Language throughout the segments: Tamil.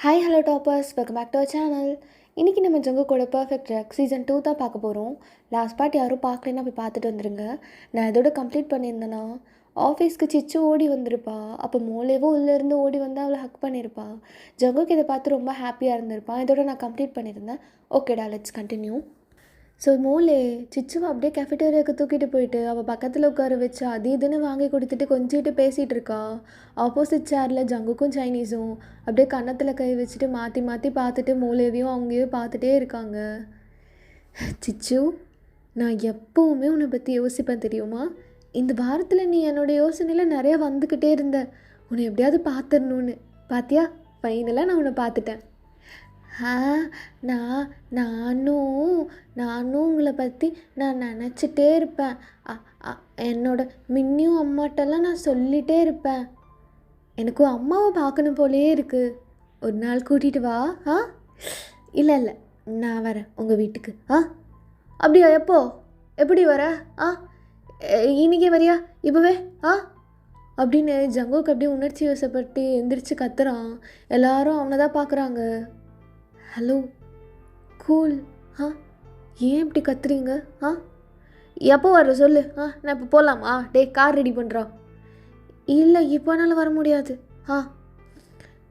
Hi hello toppers, welcome back to our channel. இன்றைக்கி நம்ம ஜங்குக்கோட பர்ஃபெக்ட் ரக் சீசன் 2 தான் பார்க்க போகிறோம். லாஸ்ட் பார்ட் யாரும் பார்க்கலன்னா போய் பார்த்துட்டு வந்துடுங்க. நான் இதோட கம்ப்ளீட் பண்ணியிருந்தேன்னா ஆஃபீஸ்க்கு சிச்சு ஓடி வந்திருப்பா. அப்போ மோலேவும் உள்ளேருந்து ஓடி வந்து அவளை ஹக் பண்ணியிருப்பா. ஜங்குக்கு இதை பார்த்து ரொம்ப ஹாப்பியாக இருந்திருப்பான். இதோட நான் கம்ப்ளீட் பண்ணியிருந்தேன். ஓகேடா, லெட்ஸ் கண்டினியூ. ஸோ மோலே சிச்சுவை அப்படியே கேஃபிட்டேரியாவுக்கு தூக்கிட்டு போயிட்டு அவள் பக்கத்தில் உட்கார வச்சு அது இதுன்னு வாங்கி கொடுத்துட்டு கொஞ்சிட்டு பேசிகிட்டு இருக்கா. ஆப்போசிட் சேரில் ஜங்குக்கும் சைனீஸும் அப்படியே கன்னத்தில் கை வச்சுட்டு மாற்றி மாற்றி பார்த்துட்டு மோலேவையும் அவங்களையும் பார்த்துட்டே இருக்காங்க. சிச்சு, நான் எப்போவுமே உன்னை பற்றி யோசிப்பேன் தெரியுமா? இந்த வாரத்தில் நீ என்னோடய யோசனையில் நிறையா வந்துக்கிட்டே இருந்த. உன்னை எப்படியாவது பார்த்துடணுன்னு. பார்த்தியா, ஃபைனலாக நான் உன்னை பார்த்துட்டேன். நானும் உங்களை பற்றி நான் நினச்சிட்டே இருப்பேன். என்னோட மின்னியும் அம்மாட்டெல்லாம் நான் சொல்லிகிட்டே இருப்பேன். எனக்கும் அம்மாவை பார்க்கணும் போலேயே இருக்குது. ஒரு நாள் கூட்டிகிட்டு வா. இல்லை நான் வரேன் உங்கள் வீட்டுக்கு. அப்படியா? எப்படி வர? இன்றைக்கே வரியா? இப்போவே? அப்படின்னு ஜங்குக்கு அப்படியே உணர்ச்சி வசப்பட்டு எந்திரிச்சு கத்துறான். எல்லாரும் அவனை தான் பார்க்குறாங்க. Hello, cool. ஏன் இப்படி கத்துறீங்க? எப்போ வர சொல்லு. நான் இப்போ போகலாமா? கார் ரெடி பண்ணுறா. இல்லை, இப்போனால வர முடியாது.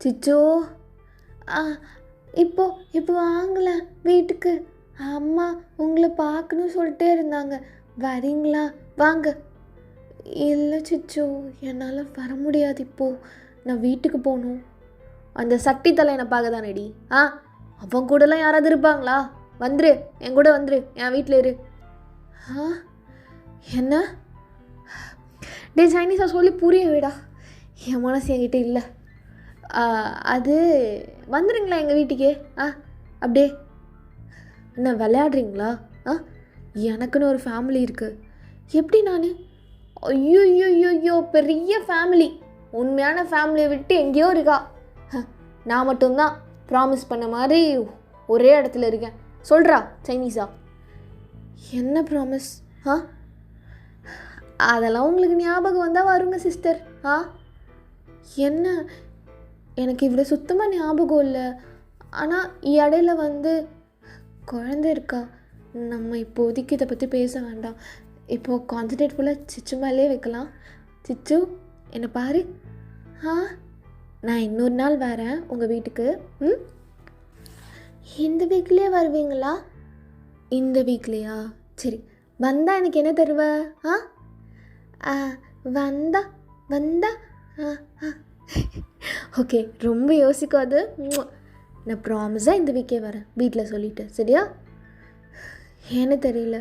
சிச்சோ, இப்போ வாங்கல வீட்டுக்கு. அம்மா உங்களை பார்க்கணும்னு சொல்லிட்டே இருந்தாங்க. வரீங்களா? வாங்க. இல்லை சிச்சோ, என்னால் வர முடியாது. இப்போது நான் வீட்டுக்கு போகணும். அந்த சட்டி தலை என்னை பார்க்க தான் ரெடி. அவன் கூடலாம் யாராவது இருப்பாங்களா? வந்துரு, என் கூட வந்துரு, என் வீட்டில் இரு. என்ன? சைனீஸாக சொல்லி புரிய விடா. என் மனசு என்கிட்ட இல்லை. அது வந்துடுங்களா எங்கள் வீட்டுக்கே? அப்படியே என்ன விளையாடுறீங்களா? எனக்குன்னு ஒரு ஃபேமிலி இருக்குது. எப்படி நான்? ஐயோ, பெரிய ஃபேமிலி. உண்மையான ஃபேமிலியை விட்டு எங்கேயோ இருக்கா. நான் மட்டும்தான் ப்ராமிஸ் பண்ண மாதிரி ஒரே இடத்துல இருக்கேன். சொல்கிறா சைனீஸா. என்ன ப்ராமிஸ்? அதெல்லாம் உங்களுக்கு ஞாபகம் வந்தால் வருங்க சிஸ்டர். என்ன? எனக்கு இவ்வளோ சுத்தமாக ஞாபகம் இல்லை. ஆனால் இடையில குழந்தை இருக்கா. நம்ம இப்போதைக்கு இதை பற்றி பேச வேண்டாம். இப்போது கான்சன்ட்ரேட் ஃபுல்லாக சிச்சு மேலே வைக்கலாம். சிச்சு, என்னை பாரு. நான் இன்னொரு நாள் வரேன் உங்கள் வீட்டுக்கு. இந்த வீக்லேயே வருவீங்களா? இந்த வீக்லேயா? சரி, வந்தால் எனக்கு என்ன தருவ? வந்தா ஓகே, ரொம்ப யோசிக்காது. நான் ப்ராமிஸாக இந்த வீக்கே வரேன் வீட்டில் சொல்லிவிட்டு. சரியா? ஏன்னு தெரியல,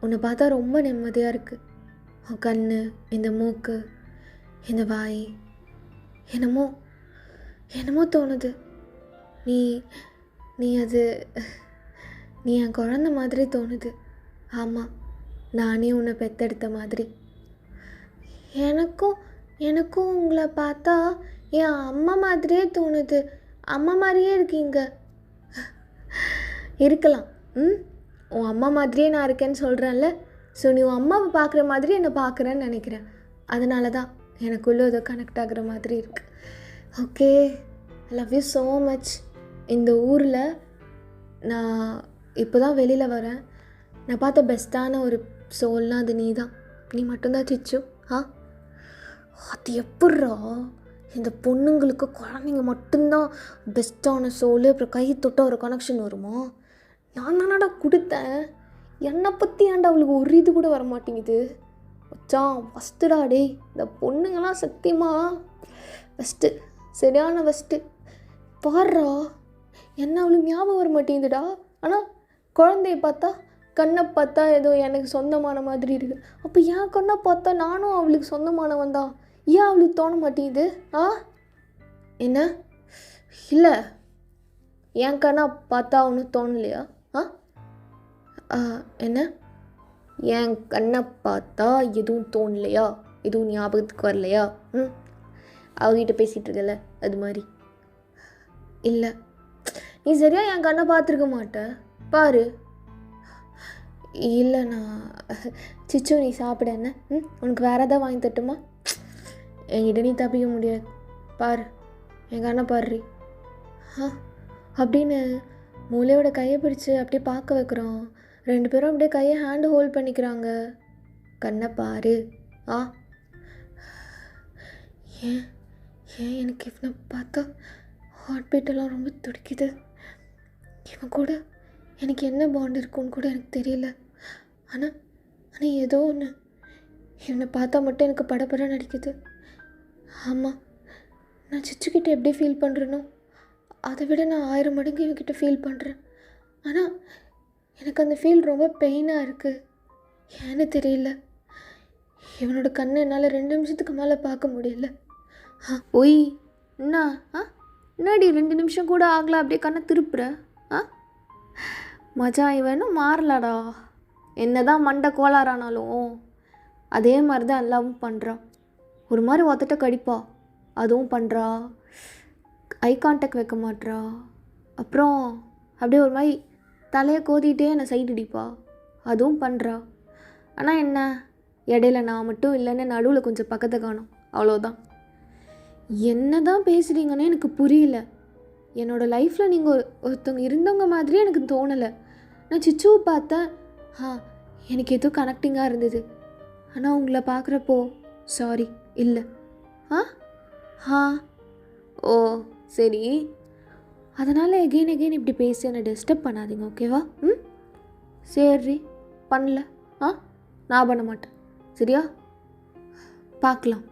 உன்னை பார்த்தா ரொம்ப நிம்மதியாக இருக்குது. உன் கண், இந்த மூக்கு, இந்த வாய், என்னமோ தோணுது. நீ என் குழந்த மாதிரி தோணுது. ஆமாம், நானே உன்னை பெத்தெடுத்த மாதிரி. எனக்கும் உங்களை பார்த்தா என் அம்மா மாதிரியே தோணுது. அம்மா மாதிரியே இருக்கீங்க. இருக்கலாம். உன் அம்மா மாதிரியே நான் இருக்கேன்னு சொல்கிறேன்ல. ஸோ நீ உன் அம்மாவை பார்க்குற மாதிரி என்னை பார்க்குறேன்னு நினைக்கிறேன். அதனால தான் எனக்குள்ளே ஏதோ கனெக்ட் ஆகுற மாதிரி இருக்குது. Okay, I love you so much. இந்த ஊரில் நான் இப்போ தான் வெளியில் வரேன். நான் பார்த்த பெஸ்ட்டான ஒரு சோல்னால் அது நீ மட்டும்தான் சிச்சு. அது எப்பட்றா? இந்த பொண்ணுங்களுக்கு குழந்தைங்க மட்டும்தான் பெஸ்ட்டான சோல், அப்புறம் கை தொட்ட ஒரு கனெக்ஷன் வருமா? நான் தானடா கொடுத்தேன். என்னை பற்றி ஏன்டா அவளுக்கு ஒரு இது கூட வர மாட்டேங்குது? வச்சான் ஃபஸ்ட்டுடா. இந்த பொண்ணுங்களாம் சத்தியமா ஃபஸ்ட்டு, சரியான ஃபஸ்ட்டு. பாடுறா, என்ன அவளுக்கு ஞாபகம் வர மாட்டேங்குதுடா. ஆனால் குழந்தைய பார்த்தா, கண்ணை பார்த்தா ஏதோ எனக்கு சொந்தமான மாதிரி இருக்குது. அப்போ என் கண்ணை பார்த்தா நானும் அவளுக்கு சொந்தமானவன் தான். ஏன் அவளுக்கு தோண மாட்டேங்குது? என்ன? இல்லை, என் கண்ணை பார்த்தா அவனுக்கு தோணலையா? என்ன? என் கண்ணை பார்த்தா எதுவும் தோணலையா? எதுவும் ஞாபகத்துக்கு வரலையா? அவகிட்ட பேசிகிட்டு இருக்கல அது மாதிரி. இல்லை, நீ சரியாக என் கண்ணை பார்த்துருக்க மாட்ட. பாரு. இல்லை, நான் சிச்சு நீ சாப்பிட. என்ன உனக்கு வேறு எதாவது வாங்கி தட்டுமா? என்கிட்ட நீ தப்பிக்க முடியாது. பாரு, என் கண்ணை பாரு. அப்படின்னு மூளையோட கையை பிடிச்சி அப்படியே பார்க்க வைக்கிறோம். 2 பேரும் அப்படியே கையை ஹேண்டு ஹோல்ட் பண்ணிக்கிறாங்க. கண்ணை பாரு. ஏன் ஏன் எனக்கு இவனை பார்த்தா ஹார்ட் பீட்டெல்லாம் ரொம்ப துடிக்குது. இவன் கூட எனக்கு என்ன பாண்ட் இருக்குன்னு கூட எனக்கு தெரியல. ஆனால் ஏதோ ஒன்று இவனை பார்த்தா மட்டும் எனக்கு படப்பட நடிக்குது. ஆமாம், நான் சிச்சுக்கிட்ட எப்படி ஃபீல் பண்ணுறேனோ அதை விட நான் 1000 மடங்கு இவன்கிட்ட ஃபீல் பண்ணுறேன். ஆனால் எனக்கு அந்த ஃபீல் ரொம்ப பெயினாக இருக்குது. ஏன்னு தெரியல. இவனோட கண்ணை என்னால் 2 நிமிஷத்துக்கு மேலே பார்க்க முடியல. ஒய் என்ன என்னடி 2 நிமிஷம் கூட ஆகல அப்படியே கண்ணை திருப்புற? மச்சான் இவனும் மாறலடா. என்ன தான் மண்டை கோளாறானாலும் அதே மாதிரி தான் எல்லாமும் பண்ணுறான். ஒரு மாதிரி ஒத்தட்ட கடிப்பா, அதுவும் பண்ணுறா. ஐ கான்டாக்ட் வைக்க மாட்றா. அப்புறம் அப்படியே ஒரு மாதிரி தலையை கோதிக்கிட்டே என்னை சைடு அடிப்பா, அதுவும் பண்ணுறா. ஆனால் என்ன, இடையில நான் மட்டும் இல்லைன்னு நடுவில் கொஞ்சம் பக்கத்தை காணும், அவ்வளோதான். என்ன தான் பேசுகிறீங்கன்னு எனக்கு புரியல. என்னோடய லைஃப்பில் நீங்கள் ஒருத்தவங்க இருந்தவங்க மாதிரியே எனக்கு தோணலை. நான் சிச்சுவை பார்த்தேன், எனக்கு எதுவும் கனெக்டிங்காக இருந்தது. ஆனால் உங்களை பார்க்குறப்போ சாரி இல்லை. ஓ சரி, அதனால் எகெயின் இப்படி பேசி என்னை டிஸ்டர்ப் பண்ணாதீங்க, ஓகேவா? சரி, பண்ணல. நான் பண்ண மாட்டேன், சரியா? பார்க்கலாம்.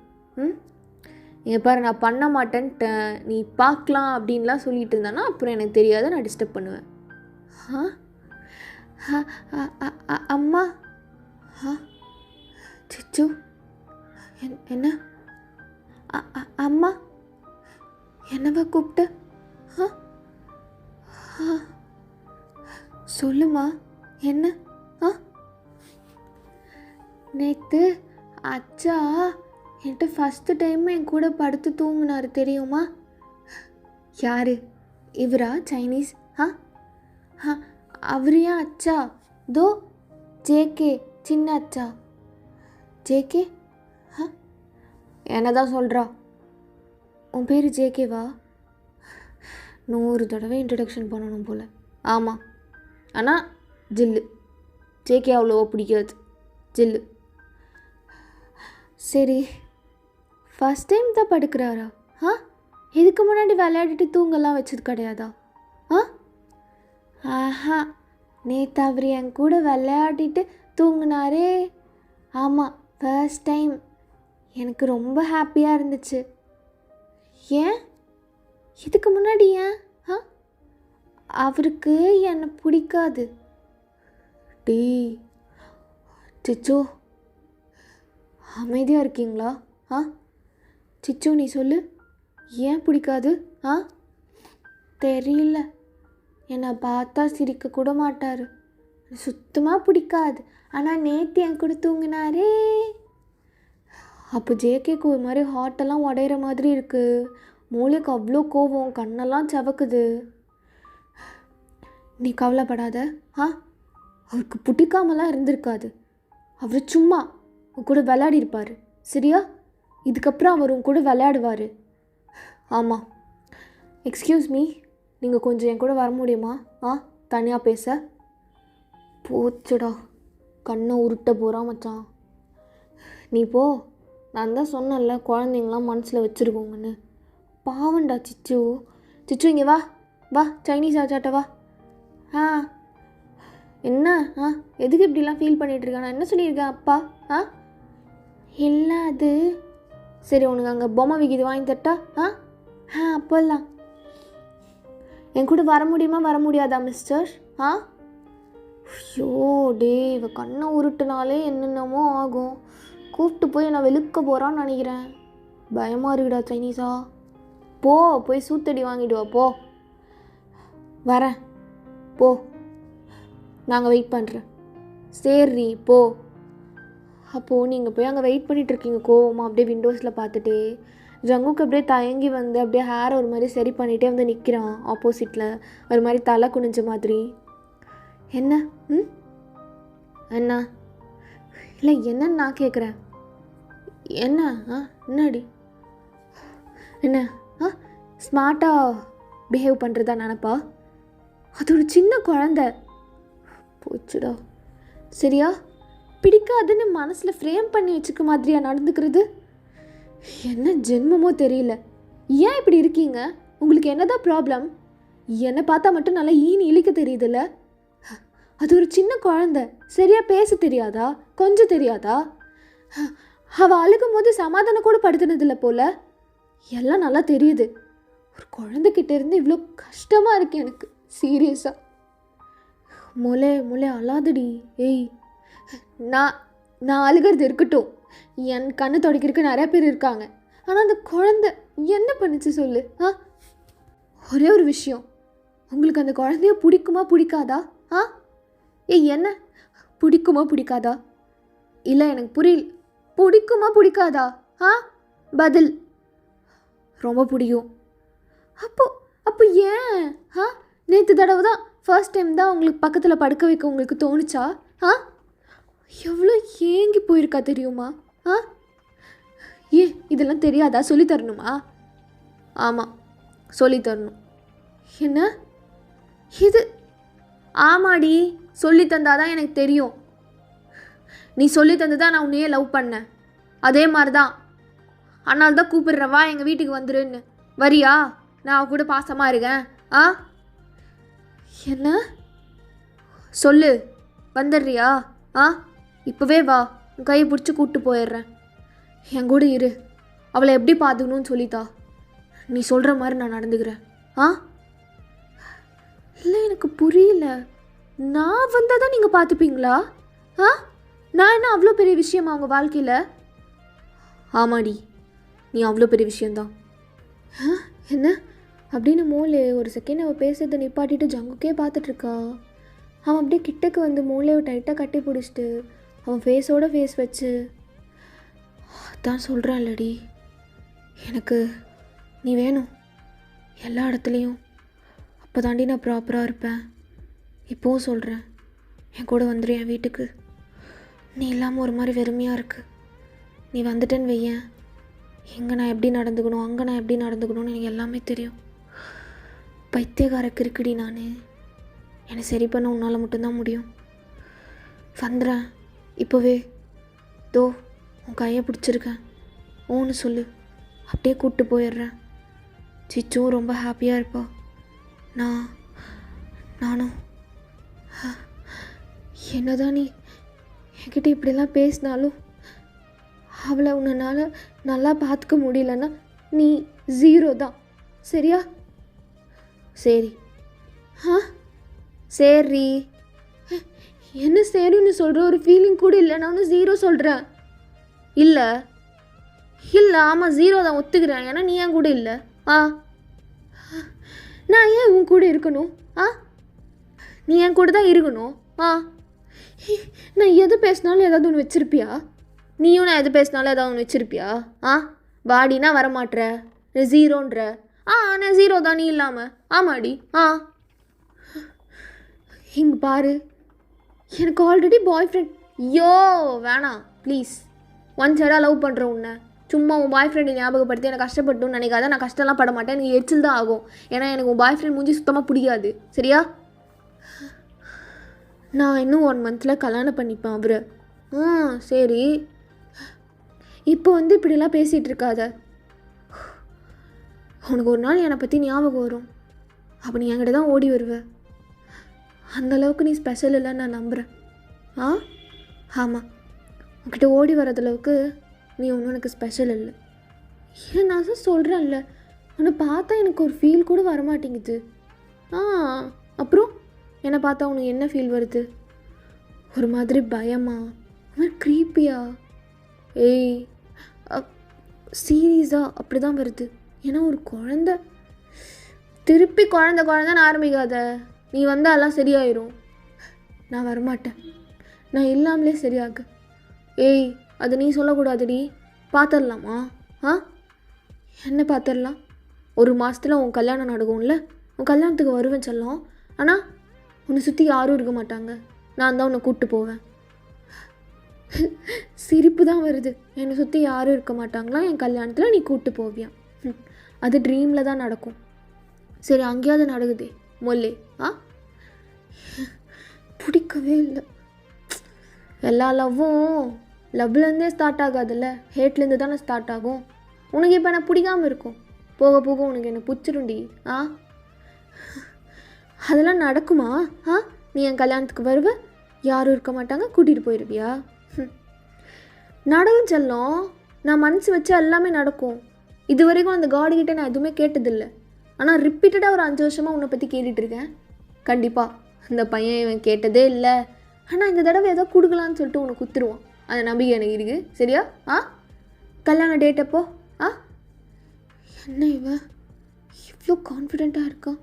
இங்கே பாரு, நான் பண்ண மாட்டேன்ட்டேன். நீ பார்க்கலாம் அப்படின்லாம் சொல்லிட்டு இருந்தானா அப்புறம் எனக்கு தெரியாத, நான் டிஸ்டர்ப் பண்ணுவேன். அம்மா. சிச்சு என்ன? அம்மா என்னவா கூப்பிட்ட? சொல்லுமா, என்ன? நேற்று அச்சா என்கிட்ட ஃபஸ்ட்டு டைம் என் கூட படுத்து தூங்கினார், தெரியுமா? யார்? இவரா, சைனீஸ்? அவர் ஏன் அச்சா? தோ ஜேகே, சின்ன அச்சா. ஜேகே? என்ன தான் சொல்கிறா? உன் பேர் ஜேகேவா? 100 தடவை இன்ட்ரடக்ஷன் பண்ணணும் போல். ஆமாம், ஆனால் ஜில்லு. ஜேகே அவ்வளோவா பிடிக்காது, ஜில்லு. சரி, ஃபஸ்ட் டைம் தான் படுக்கிறாரா? இதுக்கு முன்னாடி விளையாடிட்டு தூங்கலாம் வச்சது கிடையாதா? நேற்று அவர் என் கூட விளையாடிட்டு தூங்கினாரே. ஆமாம், ஃபர்ஸ்ட் டைம். எனக்கு ரொம்ப ஹாப்பியாக இருந்துச்சு. ஏன்? இதுக்கு முன்னாடி ஏன்? அவருக்கு என்னை பிடிக்காது. டீ சிச்சு, அமைதியாக இருக்கீங்களா? சிச்சு நீ சொல்லு, ஏன் பிடிக்காது? தெரியல, என்னை பார்த்தா சிரிக்க கூட மாட்டார், சுத்தமாக பிடிக்காது. ஆனால் நேற்று என் கூட தூங்கினாரே. அப்போ ஜேகேக்கு ஒரு மாதிரி ஹார்ட்டெல்லாம் உடையிற மாதிரி இருக்குது. மூளைக்கு அவ்வளோ கோவம், கண்ணெல்லாம் சவக்குது. நீ கவலைப்படாத. அவருக்கு பிடிக்காமலாம் இருந்திருக்காது. அவர் சும்மா உன் கூட விளையாடி இருப்பார், சரியா? இதுக்கப்புறம் அவர் உன் கூட விளையாடுவார். ஆமாம். எக்ஸ்கியூஸ் மீ, நீங்கள் கொஞ்சம் என் கூட வர முடியுமா? தனியாக பேச. போச்சுடா, கண்ணை உருட்ட போகிறான் மச்சான். நீ போ, நான் தான் சொன்னேன்ல குழந்தைங்களாம் மனசில் வச்சுருக்கோங்கன்னு. பாவண்டா சிச்சு. சிச்சு இங்கே வா வா, சைனீஸ் ஆச்சாட்ட வா. என்ன? எதுக்கு இப்படிலாம் ஃபீல் பண்ணிகிட்ருக்கேன்? நான் என்ன சொல்லியிருக்கேன் அப்பா? இல்லை அது சரி, உனக்கு அங்கே பொம்மை விற்கிது, வாங்கி தட்டா? அப்போல்லாம் என் கூட வர முடியுமா வர முடியாதா மிஸ்டர்? ஐயோ டே, இவ கண்ணை உருட்டுனாலே என்னென்னமோ ஆகும். கூப்பிட்டு போய் நான் வெளுக்க போகிறான்னு நினைக்கிறேன். பயமாக இருக்குடா சைனீஸா. போய் சூத்தடி வாங்கிடுவா, போ. வரேன், போ. நாங்கள் வெயிட் பண்ணுறேன். சரி போ. அப்போது நீங்கள் போய் அங்கே வெயிட் பண்ணிகிட்ருக்கீங்க கோவமாக, அப்படியே விண்டோஸில் பார்த்துட்டு. ஜங்குக்கு அப்படியே தயங்கி வந்து அப்படியே ஹேரை ஒரு மாதிரி சரி பண்ணிகிட்டே வந்து நிற்கிறான் ஆப்போசிட்டில், ஒரு மாதிரி தலை குனிஞ்ச மாதிரி. என்ன? என்ன? இல்லை என்னன்னு நான் கேட்குறேன். என்ன? என்னடி? என்ன? ஸ்மார்ட்டாக பிஹேவ் பண்ணுறதா நினப்பா? அது ஒரு சின்ன குழந்த. போச்சுடா. சரியா? பிடிக்காதுன்னு மனசில் ஃப்ரேம் பண்ணி வச்சுக்க மாதிரியா நடந்துக்கிறது? என்ன ஜென்மமோ தெரியல. ஏன் இப்படி இருக்கீங்க? உங்களுக்கு என்னதான் ப்ராப்ளம்? என்னை பார்த்தா மட்டும் நல்லா ஈனி இழிக்க தெரியுதுல்ல? அது ஒரு சின்ன குழந்த. சரியாக பேச தெரியாதா? கொஞ்சம் தெரியாதா? அவள் அழுகும் போது சமாதானம் கூட படுத்துனதில்ல போல. எல்லாம் நல்லா தெரியுது. ஒரு குழந்தைகிட்ட இருந்து இவ்வளோ கஷ்டமாக இருக்கு எனக்கு. சீரியஸாக. முளை அழாதடி. ஏய், நான் அழுகிறது இருக்கட்டும். என் கண்ணை துடைக்கிறதுக்கு நிறையா பேர் இருக்காங்க. ஆனால் அந்த குழந்தை என்ன பண்ணிச்சு சொல்லு? ஒரே ஒரு விஷயம், உங்களுக்கு அந்த குழந்தைய பிடிக்குமா பிடிக்காதா? ஏய், என்ன பிடிக்குமா பிடிக்காதா? இல்லை, எனக்கு புரியல. பிடிக்குமா பிடிக்காதா? பதில். ரொம்ப பிடிக்கும். அப்போ ஏன் நேற்று தடவை தான், ஃபர்ஸ்ட் டைம் தான் உங்களுக்கு பக்கத்தில் படுக்க வைக்க உங்களுக்கு தோணுச்சா? எவ்வளோ ஏங்கி போயிருக்கா தெரியுமா? இதெல்லாம் தெரியாதா? சொல்லித்தரணுமா? ஆமாம், சொல்லித்தரணும். என்ன இது? ஆமாடி, சொல்லி தந்தாதான் எனக்கு தெரியும். நீ சொல்லி தந்து தான் நான் உன்னையே லவ் பண்ணேன். அதே மாதிரி தான். அதனால தான் கூப்பிடுறவா எங்கள் வீட்டுக்கு வந்துருன்னு. வரியா? நான் அவ கூட பாசமாக இருக்கேன். என்ன சொல்லு, வந்துடுறியா? இப்போவே வா, உன் கையை பிடிச்சி கூப்பிட்டு போயிடுறேன். என் கூட இரு. அவளை எப்படி பார்த்துக்கணும்னு சொல்லித்தா. நீ சொல்கிற மாதிரி நான் நடந்துக்கிறேன். இல்லை, எனக்கு புரியல. நான் வந்தால் தான் நீங்கள் பார்த்துப்பீங்களா? நான் என்ன அவ்வளோ பெரிய விஷயமா உங்கள் வாழ்க்கையில்? ஆமாடி, நீ அவ்வளோ பெரிய விஷயந்தான். என்ன அப்படின்னு மூளை ஒரு செகண்ட் அவள் பேசுறதை நிப்பாட்டிட்டு ஜங்குக்கே பார்த்துட்ருக்கா. அவன் அப்படியே கிட்டக்கு வந்து மூளையை டைட்டாக கட்டி பிடிச்சிட்டு அவன் ஃபேஸோட ஃபேஸ் வச்சு, அதான் சொல்கிறான்லடி, எனக்கு நீ வேணும் எல்லா இடத்துலையும். அப்போ தாண்டி நான் ப்ராப்பராக இருப்பேன். இப்போவும் சொல்கிறேன், என் கூட வந்துடு என் வீட்டுக்கு. நீ இல்லாமல் ஒரு மாதிரி வெறுமையாக இருக்குது. நீ வந்துட்டேன்னு வையேன், எங்கே நான் எப்படி நடந்துக்கணும், அங்கே நான் எப்படி நடந்துக்கணும்னு எனக்கு எல்லாமே தெரியும். பைத்தியக்காரக்கு இருக்குடி நான். என்னை சரி பண்ண உன்னால் மட்டும்தான் முடியும். வந்துடுறேன் இப்போவே. தோ உன் கையை பிடிச்சிருக்கேன், ஓன்னு சொல்லு, அப்படியே கூப்பிட்டு போயிடுறேன். சிச்சும் ரொம்ப ஹாப்பியாக இருப்பா. நானும். என்னதான் நீ என்கிட்ட இப்படிலாம் பேசினாலும் அவளை உன்னால் நல்லா பார்த்துக்க முடியலன்னா நீ 0 தான். சரியா? சரி. சரி. என்ன சரின்னு சொல்கிற? ஒரு ஃபீலிங் கூட இல்லை. நானும் 0 சொல்கிறேன். இல்லை, ஆமாம் 0 தான், ஒத்துக்கிறேன். ஏன்னா நீ என் கூட இல்லை. நான் ஏன் உன் கூட இருக்கணும்? நீ என் கூட தான் இருக்கணும். நான் எது பேசினாலும் ஏதாவது ஒன்று வச்சுருப்பியா? நீயும் நான் எது பேசினாலும் ஏதாவது ஒன்று வச்சுருப்பியா? பாடினா வரமாட்ற, 0ன்ற. நான் 0 தான், நீ இல்லாமல். ஆமாடி. இங்கே பாரு, எனக்கு ஆல்ரெடி பாய் ஃப்ரெண்ட். வேணாம் ப்ளீஸ். ஒன் சைடாக லவ் பண்ணுற உன்னை சும்மா உன் பாய் ஃப்ரெண்டை ஞாபகப்படுத்தி எனக்கு கஷ்டப்பட்டுன்னு நினைக்காத. நான் கஷ்டம்லாம் பட மாட்டேன். எனக்கு எரிச்சல் தான் ஆகும். ஏன்னா எனக்கு உன் பாய் ஃப்ரெண்ட் மூஞ்சி சுத்தமாக பிடிக்காது. சரியா? நான் இன்னும் 1 மந்தில் கல்யாணம் பண்ணிப்பேன் அவரை. சரி. இப்போ இப்படிலாம் பேசிகிட்டு இருக்காத. உனக்கு ஒரு நாள் என்னை பற்றி ஞாபகம் வரும். அப்போ நீ என்கிட்ட தான் ஓடி வருவ. அந்தளவுக்கு நீ ஸ்பெஷல் இல்லைன்னு நான் நம்புகிறேன். ஆமாம், உன்கிட்ட ஓடி வரதளவுக்கு நீ ஒன்றும் எனக்கு ஸ்பெஷல் இல்லை. ஏன் நான் தான் சொல்கிறேன்ல, உன்னை பார்த்தா எனக்கு ஒரு ஃபீல் கூட வரமாட்டேங்குது. அப்புறம் என்னை பார்த்தா உனக்கு என்ன ஃபீல் வருது? ஒரு மாதிரி பயமா, ஒரு மாதிரி க்ரீப்பியா? ஏய், சீரியஸாக அப்படி தான் வருது. ஏன்னா ஒரு குழந்த திருப்பி குழந்தைன்னு ஆரம்பிக்காத. நீ வந்தால் எல்லாம் சரியாயிரும். நான் வரமாட்டேன். நான் இல்லாமலே சரியாக. ஏய், அது நீ சொல்லக்கூடாதுடி. பார்த்துடலாமா? என்ன பார்த்துடலாம்? 1 மாதத்தில் உன் கல்யாணம் நடக்கும்ல. உன் கல்யாணத்துக்கு வருவேன் சொல்லும். ஆனால் உன்னை சுற்றி யாரும் இருக்க மாட்டாங்க. நான் தான் உன்னை கூப்பிட்டு போவேன். சிரிப்பு தான் வருது. என்னை சுற்றி யாரும் இருக்க மாட்டாங்களா என் கல்யாணத்தில், நீ கூப்பிட்டு போவியா? அது ட்ரீமில் தான் நடக்கும். சரி அங்கேயாவது நடக்குதே மொல்லே. பிடிக்கவே இல்லை. எல்லா லவ்லேருந்தே ஸ்டார்ட் ஆகாதுல்ல, ஹேட்லேருந்து தானே ஸ்டார்ட் ஆகும். உனக்கு இப்போ என்ன பிடிக்காமல் இருக்கும், போக போக உனக்கு என்ன பிடிச்சிருண்டி. அதெல்லாம் நடக்குமா? நீ என் கல்யாணத்துக்கு வருவ, யாரும் இருக்க மாட்டாங்க, கூட்டிகிட்டு போயிடுவியா? நடக்கும் செல்லம், நான் மனசு வச்சு எல்லாமே நடக்கும். இது வரைக்கும் அந்த காடுகிட்ட நான் எதுவுமே கேட்டதில்லை. ஆனால் ரிப்பீட்டடாக ஒரு 5 வருஷமாக உன்னை பற்றி கேட்டுட்ருக்கேன். கண்டிப்பாக இந்த பையன் இவன் கேட்டதே இல்லை, ஆனால் இந்த தடவை ஏதோ கொடுக்கலான்னு சொல்லிட்டு உனக்கு குத்துருவான். அந்த நம்பிக்கை எனக்கு இருக்குது. சரியா? கல்யாண டேட் அப்போ? என்ன இவன் இவ்வளோ கான்ஃபிடெண்ட்டாக இருக்கான்?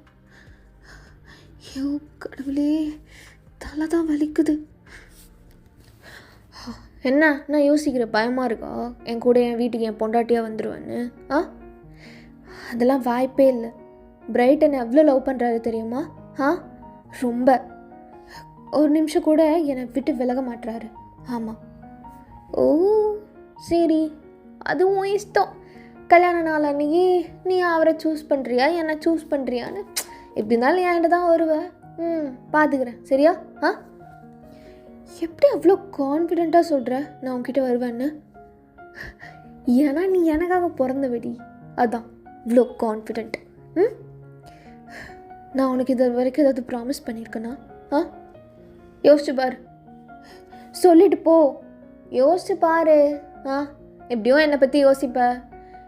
ஐயோ கடவுளே, தலை தான் வலிக்குது. என்ன நான் யோசிக்கிற பயமாக இருக்கா? என் கூட என் வீட்டுக்கு என் பொண்டாட்டியாக வந்துடுவேன்னு. அதெல்லாம் வாய்ப்பே இல்லை. பிரைட் என்னை எவ்வளோ லவ் பண்ணுறாரு தெரியுமா? ரொம்ப. ஒரு நிமிஷம் கூட என்னை விட்டு விலக மாட்டுறாரு. ஆமாம். ஓ சரி, அதுவும் இஷ்டம். கல்யாண நாள் அன்னைக்கு நீ அவரை சூஸ் பண்ணுறியா என்னை சூஸ் பண்ணுறியான்னு எப்படி இருந்தாலும் என்கிட்ட தான் வருவேன். பார்த்துக்கிறேன். சரியா? எப்படி அவ்வளோ கான்ஃபிடெண்ட்டாக சொல்கிற நான் உன்கிட்ட வருவேன்னு? ஏன்னா நீ எனக்காக பிறந்த வெடி, அதான் இவ்வளோ கான்ஃபிடெண்ட். நான் உனக்கு இது வரைக்கும் ஏதாவது ப்ராமிஸ் பண்ணியிருக்கேனா? யோசிச்சு பாரு. சொல்லிட்டு போ, யோசிச்சு பாரு. எப்படியோ என்னை பற்றி யோசிப்ப.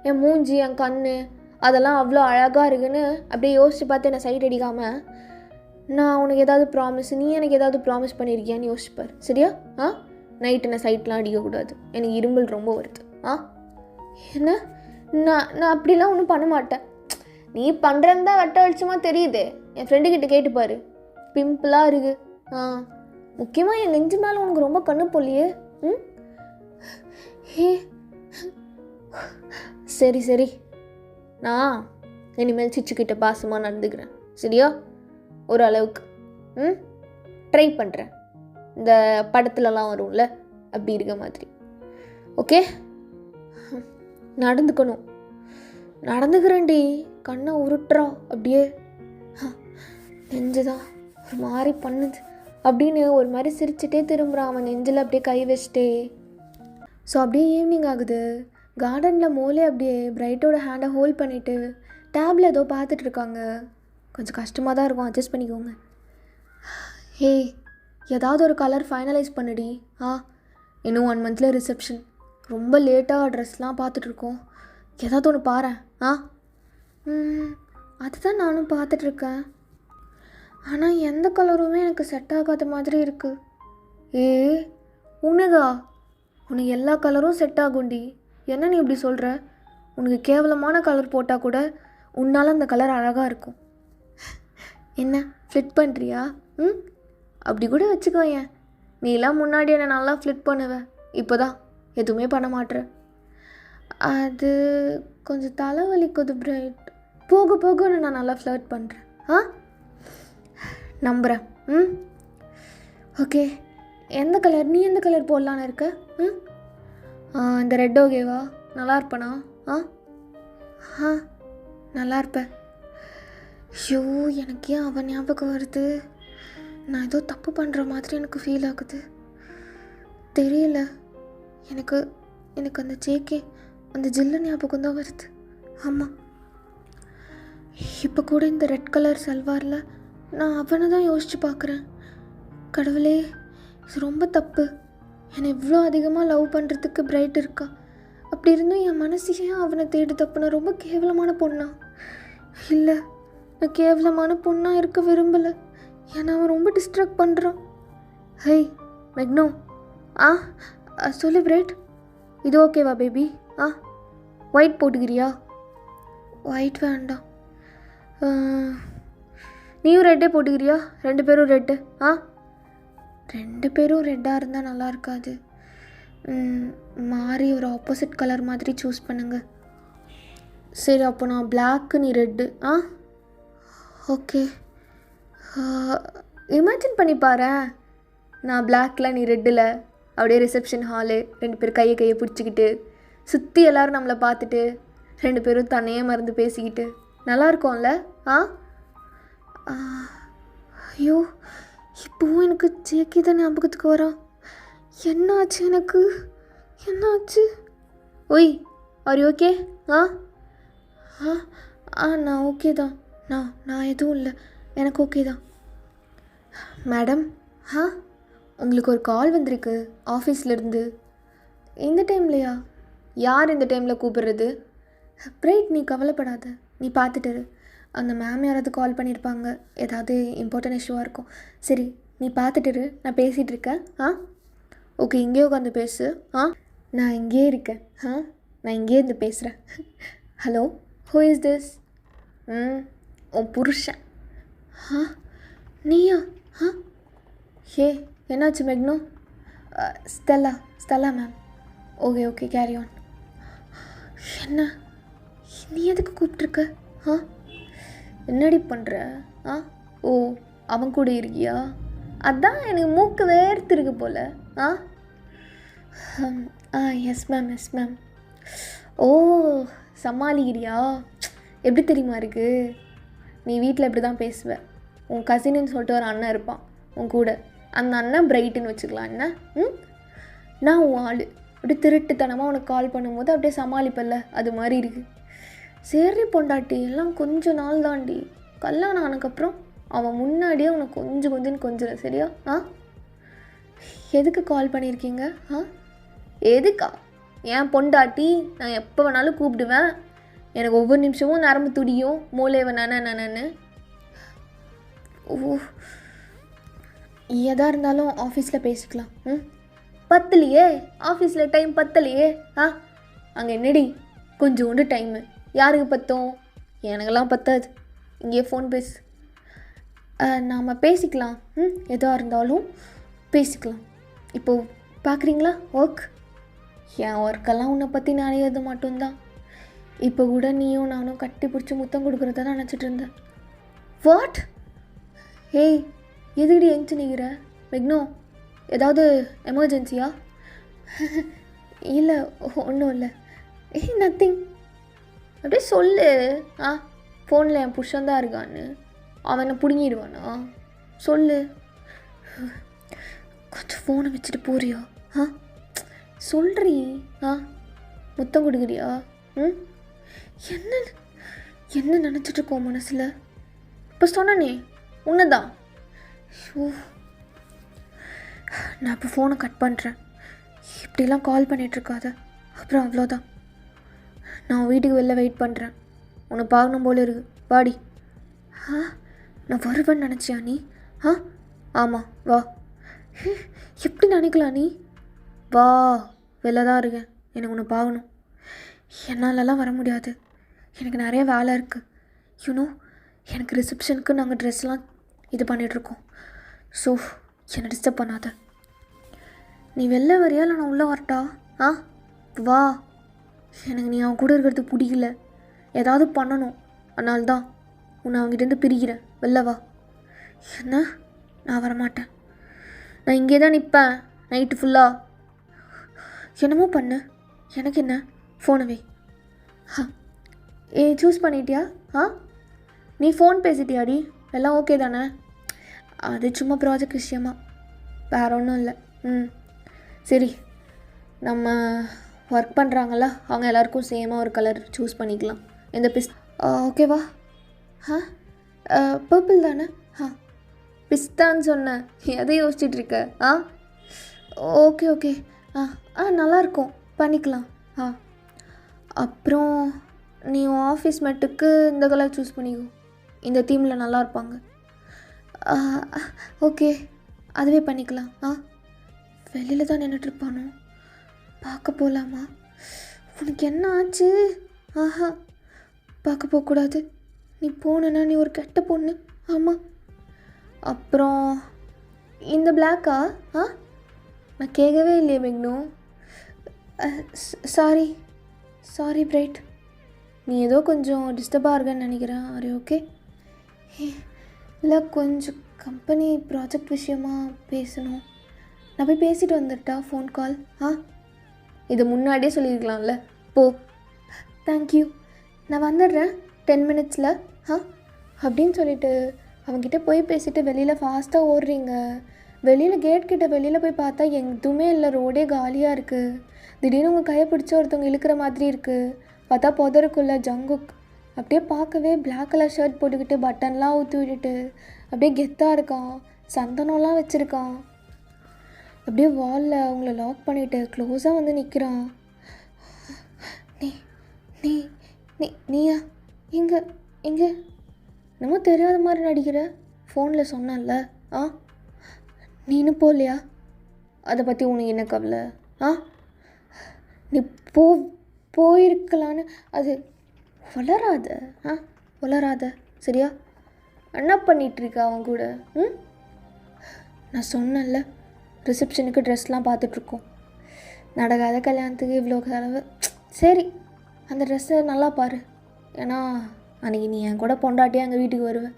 என் மூஞ்சி, என் கண் அதெல்லாம் அவ்வளோ அழகாக இருக்குன்னு அப்படியே யோசிச்சு பார்த்து என்னை சைட் அடிக்காமல் நான் உனக்கு ஏதாவது ப்ராமிஸ், நீ எனக்கு ஏதாவது ப்ராமிஸ் பண்ணியிருக்கியான்னு யோசிப்பார். சரியா? நைட்டு நான் சைட்லாம் அடிக்கக்கூடாது, எனக்கு இரும்பல் ரொம்ப வருது. என்ன நான் அப்படிலாம் ஒன்றும் பண்ண மாட்டேன். நீ பண்ணுறன்னு தான் வெட்ட வெளிச்சமாக தெரியுது. என் ஃப்ரெண்டுக்கிட்ட கேட்டுப்பார், பிம்பிளாக இருக்குது. முக்கியமாக என் நெஞ்சு மேலே உனக்கு ரொம்ப கண்ணு போலியே. சரி சரி, நான் இனிமேல் சிச்சுக்கிட்ட பாசமாக நடந்துக்கிறேன். சரியா? ஒரு அளவுக்கு ட்ரை பண்ணுறேன். இந்த படத்துலலாம் வரும்ல அப்படி இருக்க மாதிரி. ஓகே, நடந்துக்கணும். நடந்துக்கிறேன்டி. கண்ணை உருட்டுறா அப்படியே, நெஞ்சுதான் ஒரு மாதிரி பண்ணுது அப்படின்னு ஒரு மாதிரி சிரிச்சுட்டே திரும்புகிறான். அவன் நெஞ்சில் அப்படியே கை வச்சுட்டே. ஸோ அப்படியே ஈவினிங் ஆகுது. கார்டனில் மோலே அப்படியே பிரைட்டோட ஹேண்டை ஹோல்ட் பண்ணிவிட்டு டேபில் ஏதோ பார்த்துட்ருக்காங்க. கொஞ்சம் கஷ்டமாக தான் இருக்கும், அட்ஜஸ்ட் பண்ணிக்கோங்க. ஏதாவது ஒரு கலர் ஃபைனலைஸ் பண்ணுடி. இன்னும் 1 monthல ரிசப்ஷன். ரொம்ப லேட்டாக ட்ரெஸ்லாம் பார்த்துட்ருக்கோம். ஏதாவது ஒன்று பாரேன். அதுதான் நானும் பார்த்துட்ருக்கேன். ஆனால் எந்த கலருமே எனக்கு செட் ஆகாத மாதிரி இருக்குது. உனக்கா? உனக்கு எல்லா கலரும் செட் ஆகும்டி. என்ன நீ இப்படி சொல்கிற? உனக்கு கேவலமான கலர் போட்டால் கூட உன்னால் அந்த கலர் அழகாக இருக்கும். என்ன ஃப்ளிட் பண்ணுறியா? அப்படி கூட வச்சுக்கோயேன். நீலாம் முன்னாடி என்னை நல்லா ஃப்ளிட் பண்ணுவேன், இப்போ தான் எதுவுமே பண்ண மாட்டேற. அது கொஞ்சம் தலைவலிக்குது பிரைட். போக போக நான் நல்லா ஃப்ளர்ட் பண்ணுறேன். நம்புகிறேன். ஓகே, எந்த கலர், நீ எந்த கலர் போடலான்னு இருக்க? இந்த ரெட் ஓகேவா? நல்லா இருப்பேனா? நல்லா இருப்பேன். ஐயோ, எனக்கு ஏன் அவன் ஞாபகம் வருது? நான் ஏதோ தப்பு பண்ணுற மாதிரி எனக்கு ஃபீல் ஆகுது. தெரியல, எனக்கு அந்த ஜேகே அந்த ஜில்லு ஞாபகம் தான் வருது. ஆமாம், இப்போ கூட இந்த ரெட் கலர் சல்வாரில் நான் அவனை தான் யோசித்து பார்க்குறேன். கடவுளே, இது ரொம்ப தப்பு. என்னை இவ்வளோ அதிகமாக லவ் பண்ணுறதுக்கு பிரைட் இருக்கா. அப்படி இருந்தும் என் மனசையே அவனை தேடி தப்புனா ரொம்ப கேவலமான பொண்ணா? இல்லை, நான் கேவலமான பொண்ணாக இருக்க விரும்பலை. ஏன்னா அவன் ரொம்ப டிஸ்ட்ராக்ட் பண்ணுறான். ஹை மெக்னோ, சொல்லு பிரைட், இது ஓகேவா பேபி? ஒயிட் போட்டுக்கிறியா? ஒயிட் வேண்டாம். நீயும் ரெட்டே போட்டுக்கிறியா? 2 பேரும் ரெட்டு. 2 பேரும் ரெட்டாக இருந்தால் நல்லா இருக்காது. மாறி ஒரு ஆப்போசிட் கலர் மாதிரி சூஸ் பண்ணுங்க. சரி, அப்போ நான் பிளாக்கு, நீ ரெட்டு. ஓகே, இமேஜின் பண்ணி பாரு, நான் பிளாக்கில் நீ ரெட்டில் அப்படியே ரிசப்ஷன் ஹாலு, 2 பேர் கையை பிடிச்சிக்கிட்டு சுற்றி எல்லோரும் நம்மளை பார்த்துட்டு 2 பேரும் தன்னையே மறந்து பேசிக்கிட்டு நல்லா இருக்கும்ல? ஆ ஐயோ, இப்போவும் எனக்கு ஜேகே தான் ஞாபகத்துக்கு வரான். என்ன ஆச்சு எனக்கு? என்ன ஆச்சு? Why, are you okay? ஆ ஆ ஆ நான் ஓகே தான். நான் எதுவும் இல்லை, எனக்கு ஓகே தான். மேடம், உங்களுக்கு ஒரு கால் வந்திருக்கு ஆஃபீஸ்லேருந்து. இந்த டைம்லையா? யார் இந்த டைமில் கூப்பிடுறது? பிரைட், நீ கவலைப்படாத, நீ பார்த்துட்டு அந்த மேம் யாராவது கால் பண்ணியிருப்பாங்க, ஏதாவது இம்பார்ட்டன்ட் இஷ்யூவாக இருக்கும். சரி, நீ பார்த்துட்டு நான் பேசிகிட்டு இருக்கேன். ஓகே, இங்கேயே உட்காந்து பேசு. நான் இங்கேயே இருக்கேன். நான் இங்கேயே இருந்து பேசுகிறேன். Hello, who is this? உன் புருஷன். நீயா? ஹே, என்னாச்சு மெக்னோ? Stella ma'am. Okay carry on. என்ன, நீ எதுக்கு கூப்பிட்ருக்க? என்னடி பண்ணுற? ஓ, அவன் கூட இருக்கியா? அதான் எனக்கு மூக்கு வேர்த்திருக்கு போல். Yes ma'am. ஓ, சமாளிக்கிறியா? எப்படி தெரியுமா இருக்குது? நீ வீட்டில் இப்படி தான் பேசுவ. உன் கசின்னு சொல்லிட்டு ஒரு அண்ணன் இருப்பான் உன் கூட. அந்த அண்ணன் பிரைட்டுன்னு வச்சுக்கலாம். என்ன நான் உன் ஆள் அப்படி திருட்டுத்தனமாக உனக்கு கால் பண்ணும்போது அப்படியே சமாளிப்பல்ல, அது மாதிரி இருக்குது. சரி பொண்டாட்டி, எல்லாம் கொஞ்சம் நாள் தாண்டி. கல்யாணம் ஆனதுக்கப்புறம் அவன் முன்னாடியே உனக்கு கொஞ்சம் சரியா? எதுக்கு கால் பண்ணியிருக்கீங்க? எதுக்கா? ஏன் பொண்டாட்டி, நான் எப்போ வேணாலும் கூப்பிடுவேன். எனக்கு ஒவ்வொரு நிமிஷமும் நரம்பு துடியும், மூளைவன் நானு. ஓ, எதாக இருந்தாலும் ஆஃபீஸில் பேசிக்கலாம். பத்தலையே, ஆஃபீஸில் டைம் பத்தலையே. அங்கே என்னடி கொஞ்சோண்டு டைமு, யாருக்கு பற்றும்? எனக்கெல்லாம் பத்தாது. இங்கேயே ஃபோன் பேசு. நாம் பேசிக்கலாம். எதாக இருந்தாலும் பேசிக்கலாம். இப்போது பார்க்குறீங்களா ஒர்க்? என் ஒர்க்கெல்லாம் உன்னை பற்றி நினைக்கிறது மட்டும்தான். இப்போ கூட நீயும் நானும் கட்டி பிடிச்சி முத்தம் கொடுக்குறத தான் நினச்சிட்டு இருந்தேன். வாட்? ஏய், எதுக்கடி எஞ்சி நிற்கிற? மெக்னோ, ஏதாவது எமர்ஜென்சியா? இல்லை, ஒன்றும் இல்லை. நத்திங். அப்படியே சொல்லு. ஃபோனில் என் புருஷன்தான் இருக்கான்னு. அவனை பிடுங்கிடுவானா? சொல்லு. கொஞ்சம் ஃபோனை வச்சுட்டு போறியா? சொல்கிறீ. முத்தம் கொடுக்குறியா? என்ன நினச்சிட்ருக்கோம் மனசில்? இப்போ சொன்னே உன்னதான். ஷோ, நான் இப்போ ஃபோனை கட் பண்ணுறேன். இப்படிலாம் கால் பண்ணிகிட்ருக்காத, அப்புறம் அவ்வளோதான். நான் வீட்டுக்கு வெளில வெயிட் பண்ணுறேன். உன்னை பார்க்கணும் போல இருக்கு, வாடி. நான் வருவேன்னு நினச்சியா நீ? ஆமாம், வா. எப்படி நினைக்கலாம் நீ? வா, வெளில தான் இருக்கேன், எனக்கு உன்னை பார்க்கணும். என்னாலலாம் வர முடியாது, எனக்கு நிறைய வேலை இருக்குது. எனக்கு ரிசப்ஷனுக்கு நாங்கள் ட்ரெஸ்லாம் இது பண்ணிகிட்ருக்கோம். ஸோ என்னை டிஸ்டர்ப் பண்ணாத. நீ வெளில வரியா இல்லை நான் உள்ளே வரட்டா? வா. எனக்கு நீ அவன் கூட இருக்கிறது பிடிக்கல, ஏதாவது பண்ணணும். அதனால்தான் உன்னை அவங்ககிட்டேருந்து பிரிக்கிறேன். வெளில வா. என்ன? நான் வரமாட்டேன். நான் இங்கே தான் நிற்பேன் நைட்டு ஃபுல்லாக. என்னமோ பண்ணு, எனக்கு என்ன? ஃபோனவே. சூஸ் பண்ணிட்டியா? நீ ஃபோன் பேசிட்டியாடி? எல்லாம் ஓகே தானே? அது சும்மா ப்ராஜெக்ட் விஷயமா, வேறு ஒன்றும் இல்லை. சரி, நம்ம ஒர்க் பண்ணுறாங்கள, அவங்க எல்லாேருக்கும் சேமாக ஒரு கலர் சூஸ் பண்ணிக்கலாம். எந்த ஓகேவா? பர்பிள் தானே? பிஸ்தான்னு சொன்னேன், எதை யோசிச்சுட்ருக்க? ஓகே. நல்லாயிருக்கும், பண்ணிக்கலாம். அப்புறம் நீ உன் ஆஃபீஸ் மேட்டுக்கு இந்த கலர் சூஸ் பண்ணிக்கோ, இந்த தீமில் நல்லா இருப்பாங்க. ஓகே, அதுவே பண்ணிக்கலாம். வெளியில் தான் நின்றுட்டுருப்பானோ, பார்க்க போகலாமா? உனக்கு என்ன ஆச்சு? பார்க்க போகக்கூடாது. நீ போனேன்னா நீ ஒரு கெட்ட பொண்ணு. ஆமாம். அப்புறம் இந்த பிளாக்கா? நான் கேட்கவே இல்லையே மெக்னோ. சாரி பிரைட், நீ ஏதோ கொஞ்சம் டிஸ்டர்பாக இருக்கன்னு நினைக்கிறேன். Are okay? இல்லை, கொஞ்சம் கம்பெனி ப்ராஜெக்ட் விஷயமாக பேசணும். நான் போய் பேசிட்டு வந்துட்டா ஃபோன் கால்? இதை முன்னாடியே சொல்லியிருக்கலாம்ல. போ. தேங்க்யூ, நான் வந்துடுறேன். 10 மினிட்ஸில் அப்படின்னு சொல்லிட்டு அவங்ககிட்ட போய் பேசிட்டு வெளியில் ஃபாஸ்ட்டாக ஓடுறீங்க. வெளியில் கேட் கிட்ட வெளியில் போய் பார்த்தா எதுவுமே இல்லை, ரோடே காலியாக இருக்குது. திடீர்னு உங்கள் கையை பிடிச்சி ஒருத்தவங்க இழுக்கிற மாதிரி இருக்குது. பார்த்தா புதருக்குள்ள ஜங்குக் அப்படியே பார்க்கவே பிளாக் கலர் ஷர்ட் போட்டுக்கிட்டு பட்டன்லாம் ஊற்றி விட்டுட்டு அப்படியே கெத்தாக இருக்கான். சந்தனம்லாம் வச்சுருக்கான். அப்படியே வாலில் அவங்கள லாக் பண்ணிவிட்டு க்ளோஸாக வந்து நிற்கிறான். நீ நீ நீ நீயா இங்கே இங்கே என்னமோ தெரியாத மாதிரி நடிக்கிற, ஃபோனில் சொன்னல. நீனும் போகலையா? அதை பற்றி உனக்கு என்ன கவலை? நீ போயிருக்கலான்னு அது வளராத வளராத சரியா? என்ன பண்ணிகிட்ருக்க அவன் கூட? நான் சொன்னேன்ல, ரிசப்ஷனுக்கு ட்ரெஸ்லாம் பார்த்துட்ருக்கோம். நடக்காத கல்யாணத்துக்கு இவ்வளோ செலவு. சரி, அந்த ட்ரெஸ்ஸை நல்லா பாரு. ஏன்னா அன்றைக்கி நீ என் கூட பொண்டாட்டியே எங்கள் வீட்டுக்கு வருவேன்.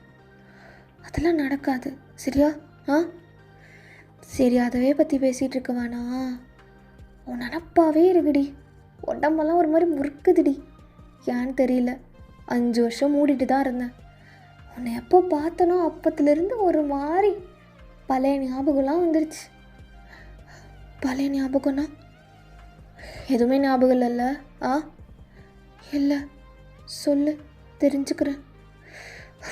அதெல்லாம் நடக்காது சரியா? சரி, அதவே பற்றி பேசிகிட்டு இருக்க வேணா. உன் நினப்பாவே இருக்குடி. உடம்பெல்லாம் ஒரு மாதிரி முறுக்குதுடி. ஏன்னு தெரியல, 5 வருஷம் மூடிட்டு தான் இருந்தேன். உன்னை எப்போ பார்த்தனோ அப்பத்துலேருந்து ஒரு மாதிரி பழைய ஞாபகம்லாம் வந்துருச்சு. பழைய ஞாபகம்னா எதுவுமே ஞாபகம் இல்லைல்ல? இல்லை, சொல்லு, தெரிஞ்சுக்கிறேன்.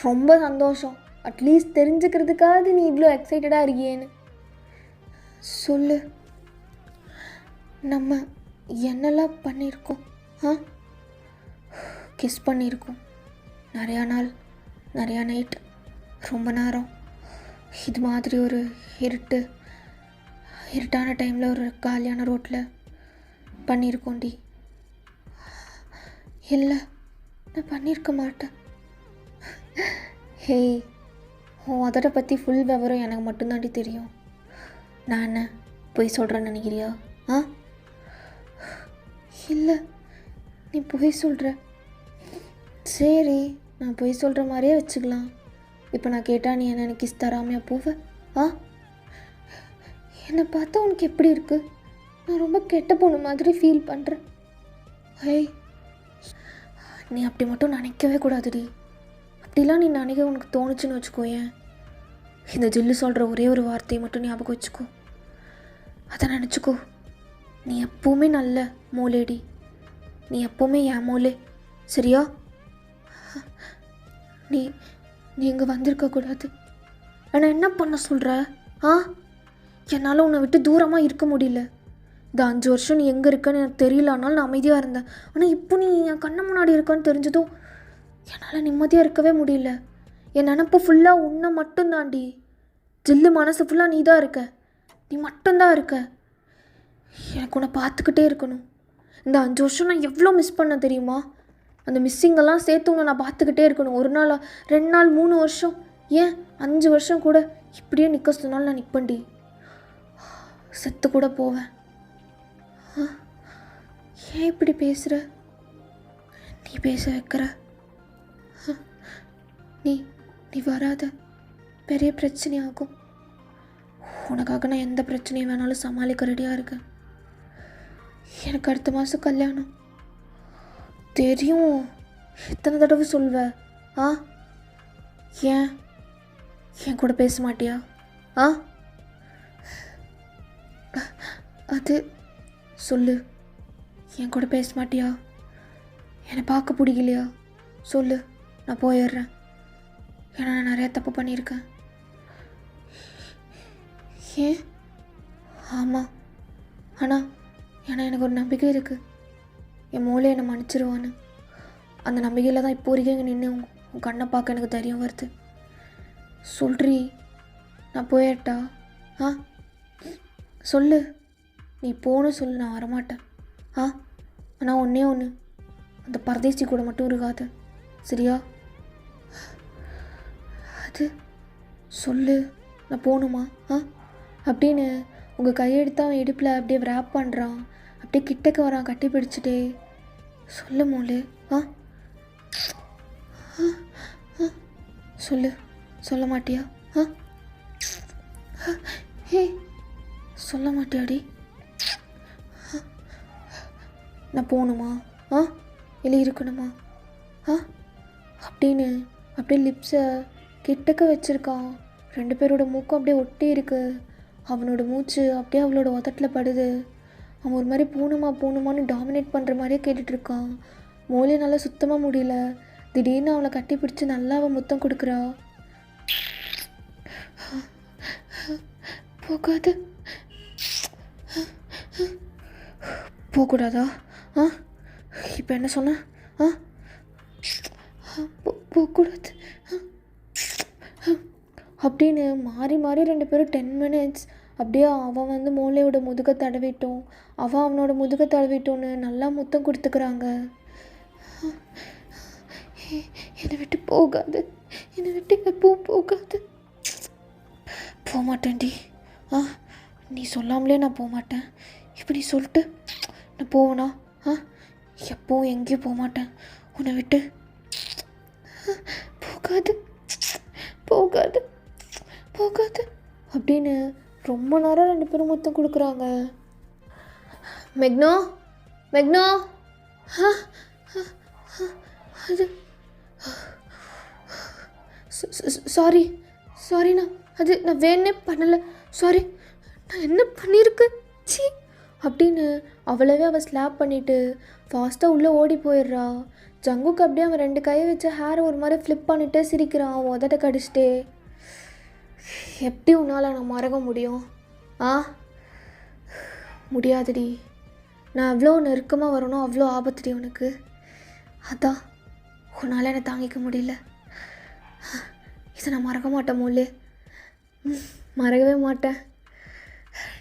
ரொம்ப சந்தோஷம். அட்லீஸ்ட் தெரிஞ்சுக்கிறதுக்காவது நீ இவ்வளோ எக்ஸைட்டடாக இருக்கியேன்னு சொல்லு. நம்ம என்னெல்லாம் பண்ணியிருக்கோம்? கிஸ் பண்ணியிருக்கோம் நிறையா நாள், நிறையா நைட், ரொம்ப நேரம். இது மாதிரி ஒரு இருட்டான டைமில் ஒரு காலியான ரோட்டில் பண்ணியிருக்கோண்டி. இல்லை, நான் பண்ணியிருக்க மாட்டேன். ஹேய், உன் அதோட பற்றி ஃபுல் விவரம் எனக்கு மட்டும்தாண்டி தெரியும். நான் என்ன பொய் சொல்கிறேன்னு நினைக்கிறியா? இல்லை, நீ பொய் சொல்கிற. சரி, நான் பொய் சொல்கிற மாதிரியே வச்சுக்கலாம். இப்போ நான் கேட்டால் நீ என்ன கிஸ் தராமையா போவ? என்னை பார்த்தா உனக்கு எப்படி இருக்குது? நான் ரொம்ப கெட்ட பொண்ணு மாதிரி ஃபீல் பண்ணுறேன். ஹேய், நீ அப்படி மட்டும் நினைக்கவே கூடாதுடி. அப்படிலாம் நீ நினைக்க உனக்கு தோணுச்சுன்னு வச்சுக்கோயேன், இந்த ஜில்லு சொல்கிற ஒரே ஒரு வார்த்தையை மட்டும் ஞாபகம் வச்சுக்கோ. அதை நினச்சிக்கோ. நீ எப்போவுமே நல்ல மூலேடி. நீ எப்போவுமே என் மூலே, சரியா? நீ நீ இங்கே வந்திருக்கக்கூடாது. ஆனால் என்ன பண்ண சொல்கிற? என்னால் உன்னை விட்டு தூரமாக இருக்க முடியல. இந்த 5 வருஷம் நீ எங்கே இருக்கன்னு எனக்கு தெரியலனாலும் நான் அமைதியாக இருந்தேன். ஆனால் இப்போ நீ என் கண்ணு முன்னாடி இருக்கான்னு தெரிஞ்சதும் என்னால் நிம்மதியாக இருக்கவே முடியல. என் நினப்பு ஃபுல்லாக உன்னை மட்டும்தாண்டி. ஜில்லு மனசு ஃபுல்லாக நீ தான் இருக்க. நீ மட்டும்தான் இருக்க. எனக்கு உன்னை பார்த்துக்கிட்டே இருக்கணும். இந்த 5 வருஷம் நான் எவ்வளோ மிஸ் பண்ண தெரியுமா? அந்த மிஸ்ஸிங்கெல்லாம் சேர்த்து உன்னை நான் பார்த்துக்கிட்டே இருக்கணும். 1 நாள், 2 நாள், 3 வருஷம், ஏன் 5 வருஷம் கூட இப்படியே நிற்க சொன்னாலும் நான் நிற்பேன்டி. செத்து கூட போவேன். ஏன் இப்படி பேசுகிற? நீ பேச வைக்கிற. நீ நீ வராத, பெரிய பிரச்சனை ஆகும். உனக்காக நான் எந்த பிரச்சனையும் வேணாலும் சமாளிக்க ரெடியாக இருக்கேன். எனக்கு அடுத்த மாதம் கல்யாணம். தெரியும், எத்தனை தடவை சொல்வ? ஏன் என் கூட பேச மாட்டியா? அது சொல்லு, என் கூட பேச மாட்டியா? என்னை பார்க்க பிடிக்கலையா? சொல்லு, நான் போயிடுறேன். ஏன்னா நான் நிறையா தப்பு பண்ணியிருக்கேன். ஏன்? ஆமாம், ஆனால் எனக்கு ஒரு நம்பிக்கை இருக்குது. என் மூளை என்னை மன்னிச்சிருவான்னு. அந்த நம்பிக்கையில் தான் இப்போ வரைக்கும் இங்கே நின்று உன் கண்ணை பார்க்க எனக்கு தைரியம் வருது. சொல்றி, நான் போயிட்டா? சொல்லு, நீ போகணும் சொல்லு, நான் வரமாட்டேன். ஆனால் ஒன்றே ஒன்று, அந்த பரதேசி கூட மட்டும் இருக்காது, சரியா? அது சொல்லு, நான் போகணுமா? அப்படின்னு உங்கள் கையெடுத்து அவன் இடுப்பில் அப்படியே ரேப் பண்ணுறான். அப்படியே கிட்டக்க வரான் கட்டி பிடிச்சிட்டே. சொல்லு மோளு. சொல்லு, சொல்ல மாட்டியா? ஹே, சொல்ல மாட்டியாடி? நான் போகணுமா? இல்லை இருக்கணுமா? அப்படின்னு அப்படியே லிப்ஸை கிட்டக்க வச்சுருக்கான். 2 பேரோட மூக்கும் அப்படியே ஒட்டி இருக்கு. அவனோட மூச்சு அப்படியே அவளோட உதட்டில் படுது. அவன் ஒரு மாதிரி பூணுமான்னு டாமினேட் பண்ணுற மாதிரியே கேட்டுட்ருக்கான். மோலினால சுத்தமாக முடியல. திடீர்னு அவளை கட்டி பிடிச்சி நல்லா அவன் முத்தம் கொடுக்குறா. போகாது, போகக்கூடாதா? இப்போ என்ன சொன்ன? போகக்கூடாது அப்படின்னு மாறி மாறி 2 பேரும் 10 minutes அப்படியே அவன் வந்து மோலையோட முதுகை தடவிட்டோம், அவன் அவனோட முதுகை தடவிட்டோன்னு நல்லா முத்தம் கொடுத்துக்கிறாங்க. என்னை விட்டு போகாது, என்னை விட்டு எப்பவும் போகாது. போக மாட்டேன்டி. நீ சொல்லாமலே நான் போக மாட்டேன். இப்போ நீ சொல்லிட்டு நான் போவேனா? எப்பவும் எங்கேயும் போக மாட்டேன் உன்னை விட்டு. போகாது, போகாது, போகாது அப்படின்னு ரொம்ப நேரம் 2 பேரும் முத்தம் கொடுக்குறாங்க. மெக்னோ, மெக்னோ, அது சாரி சாரிண்ணா, அது நான் வேணே பண்ணலை, சாரி, நான் என்ன பண்ணியிருக்கேன் சி அப்படின்னு அவளவே அவள் ஸ்லாப் பண்ணிவிட்டு ஃபாஸ்ட்டாக உள்ளே ஓடி போயிடுறா. ஜங்குக்கு அப்படியே அவன் 2 கையை வச்சு ஹேரை ஒரு மாதிரி ஃப்ளிப் பண்ணிகிட்டே சிரிக்கிறான், உதட்ட கடிச்சிட்டே. எப்படி உன்னால் நான் மறக்க முடியும்? முடியாதுடி. நான் எவ்வளோ நெருக்கமாக வரணும் அவ்வளோ ஆபத்துடி உனக்கு. அதான் உன்னால் என்னை தாங்கிக்க முடியல. இதை நான் மறக்க மாட்டேன் மோலே, மறக்கவே மாட்டேன்.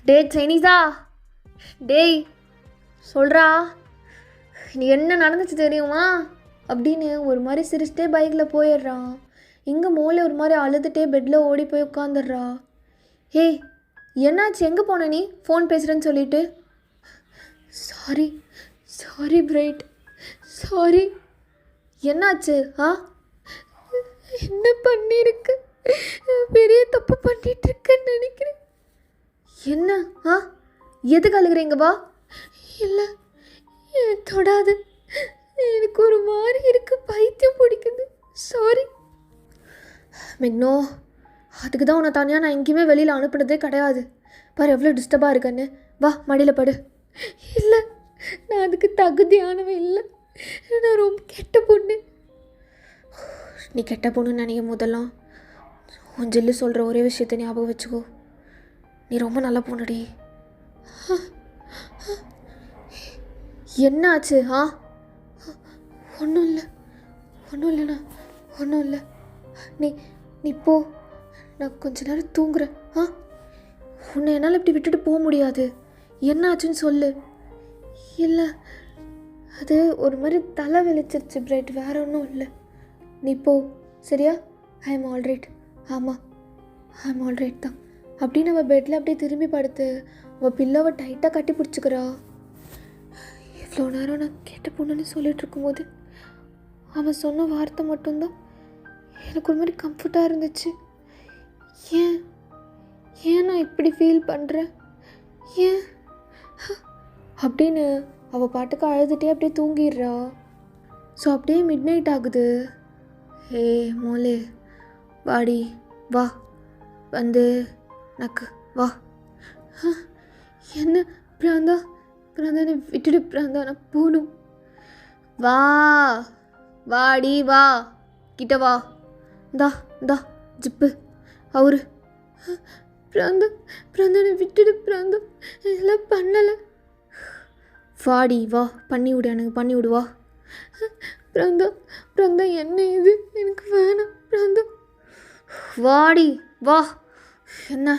டே சைனீஸா, டேய் சொல்கிறா, நீ என்ன நடந்துச்சு தெரியுமா அப்படின்னு ஒரு மாதிரி சிரிச்சிட்டே பைக்கில் போயிடுறான். இங்கே மோலே ஒரு மாதிரி அழுதுகிட்டே பெட்டில் ஓடி போய் உட்காந்துடுறா. ஏய் என்னாச்சு, எங்கே போன நீ ஃபோன் பேசுகிறேன்னு சொல்லிட்டு? Sorry sorry bright, sorry. என்னாச்சு? என்ன பண்ணியிருக்கு, பெரிய தப்பு பண்ணிட்டு இருக்கேன்னு நினைக்கிறேன். என்ன? எதுக்கு அழுகிறீங்க? வா. இல்லை தொடாது, எனக்கு ஒரு மாதிரி இருக்கு, பைத்தியம் பிடிக்குது, சாரி. மெக்னோ, அதுக்கு தான் உன்னை தனியாக நான் எங்கேயுமே வெளியில் அனுப்புனதே கிடையாது. பாரு எவ்வளோ டிஸ்டர்பாக இருக்கன்னு. வா மடியில் படு. இல்லை நான் அதுக்கு தகுதியானவன் இல்லை, நான் ரொம்ப கெட்ட பொண்ணு. நீ கெட்ட பொண்ணுன்னு நினைக்கும் போதெல்லாம் உன் ஜில்லு சொல்கிற ஒரே விஷயத்தை ஞாபகம் வச்சுக்கோ, நீ ரொம்ப நல்ல பொண்ணுடி. என்ன ஆச்சு? ஒன்றும் இல்லை, ஒன்றும் இல்லைண்ணா, ஒன்றும் இல்லை. நீ நீ போ, நான் கொஞ்ச நேரம் தூங்குறேன். உன்னை என்னால் இப்படி விட்டுட்டு போக முடியாது. என்ன ஆச்சுன்னு சொல்லு. இல்லை அது ஒரு மாதிரி தலை வெளிச்சிருச்சு பிரைட், வேற ஒன்றும் இல்லை. நீ போ சரியா? I am alright. ஆமாம் ஐ எம் ஆல்ரைட் தான் அப்படின்னு அவள் பெட்டில் அப்படியே திரும்பி படுத்து அவள் பில்லோவை டைட்டாக கட்டி பிடிச்சிக்கிறா. இவ்வளோ நேரம் நான் கேட்ட பொண்ணுன்னு சொல்லிட்டு இருக்கும்போது அவன் சொன்ன வார்த்தை மட்டும்தான் எனக்கு ஒரு மாதிரி கம்ஃபர்ட்டாக இருந்துச்சு. ஏன் ஏன் நான் இப்படி ஃபீல் பண்ணுறேன், ஏன் அப்படின்னு அவள் பாட்டுக்கு அழுதுகிட்டே அப்படியே தூங்கிடுறா. ஸோ அப்படியே மிட் நைட் ஆகுது. ஏ மோலே வாடி, வா வந்து நக்கு வா. என்ன பிராந்தா, பிராந்தானை விட்டுடு பிராந்தா, நான் போகணும். வா வாடி வா, கிட்ட வா, இந்தா இந்தா ஜிப்பு அவரு. பிராந்தா பிராந்தானை விட்டுடு பிராந்தா, இதெல்லாம் பண்ணலை. வாடி வா, பண்ணி விடு, எனக்கு பண்ணி விடுவா. பிராந்தா பிராந்தா என்ன இது, எனக்கு வேணாம் பிராந்தா. வாடி வா. என்ன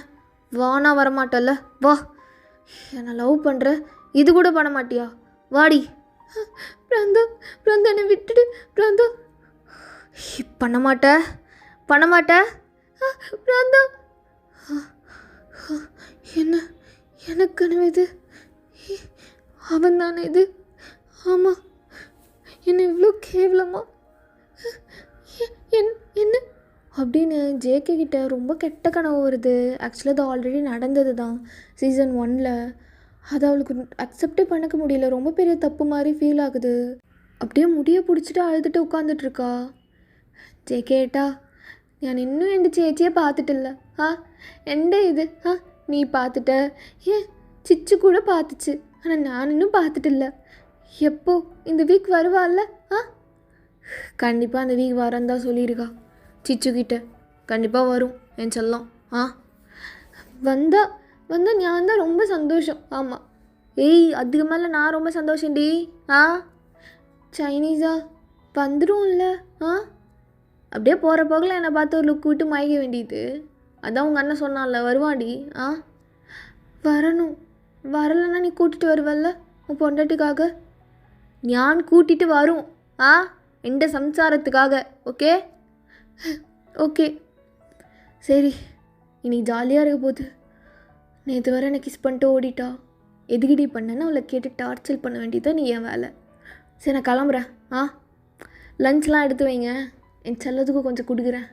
வானா வரமாட்டல்ல, வா. என்னை லவ் பண்ணுற, இது கூட பண்ண மாட்டியா? வாடி. பிராந்தா பிராந்தா என்னை விட்டுடு பிராந்தா. பண்ண மாட்ட பண்ண மாட்ட பிராந்தா. என்ன எனக்கு இது அவன் தானே இது? ஆமாம், என்ன இவ்வளோ கேவலமா என்ன அப்படின்னு ஜேகே கிட்ட ரொம்ப கெட்ட கனவு வருது. ஆக்சுவலாக அது ஆல்ரெடி நடந்தது தான் சீசன் 1. அது அவளுக்கு அக்செப்டே பண்ணிக்க முடியல, ரொம்ப பெரிய தப்பு மாதிரி ஃபீல் ஆகுது. அப்படியே முடிய பிடிச்சிட்டு அழுதுட்டு உட்காந்துட்ருக்கா. ചേക്കേട്ടാ ഞാൻ ഇന്നും എൻ്റെ ചേച്ചിയെ പാത്തിട്ടില്ല എൻ്റെ ഇത് നീ பார்த்துட்ட சிச்சு கூட பார்த்துச்சு ஆனால் நான் இன்னும் பார்த்துட்டில்ல எப்போ இந்த வீக் வருவாள்ல கண்டிப்பாக அந்த வீக் வரேன்னு தான் சொல்லியிருக்கா சிச்சு கிட்ட கண்டிப்பாக வரும் என் செல்லம் வந்தால் ஞான் தான் ரொம்ப சந்தோஷம் ஆமாம் ஏய் அதுக்கு மேலே நான் ரொம்ப சந்தோஷம்டி சைனீஸா வந்துடும்ல அப்படியே போகிற போகல என்னை பார்த்து ஒரு லுக் விட்டு மயக்க வேண்டியது அதான் உங்கள் அண்ணன் சொன்னான்ல வருவாடி வரணும் வரலைன்னா நீ கூட்டிகிட்டு வருவல்ல உன் பொண்டாட்டிக்காக ஞான் கூட்டிகிட்டு வரும் எந்த சம்சாரத்துக்காக ஓகே ஓகே சரி இன்னைக்கு ஜாலியாக இருக்க போகுது நேற்று வர என்னை கிஸ் பண்ணிட்டு ஓடிட்டா எதுக்கிடி பண்ணேன்னு அவளை கேட்டு டார்ச்சர் பண்ண வேண்டியதான் நீ என் வேலை சரி நான் கிளம்புறேன் லஞ்ச்லாம் எடுத்து வைங்க என் செல்லத்துக்கும் கொஞ்சம் கொடுக்குறேன்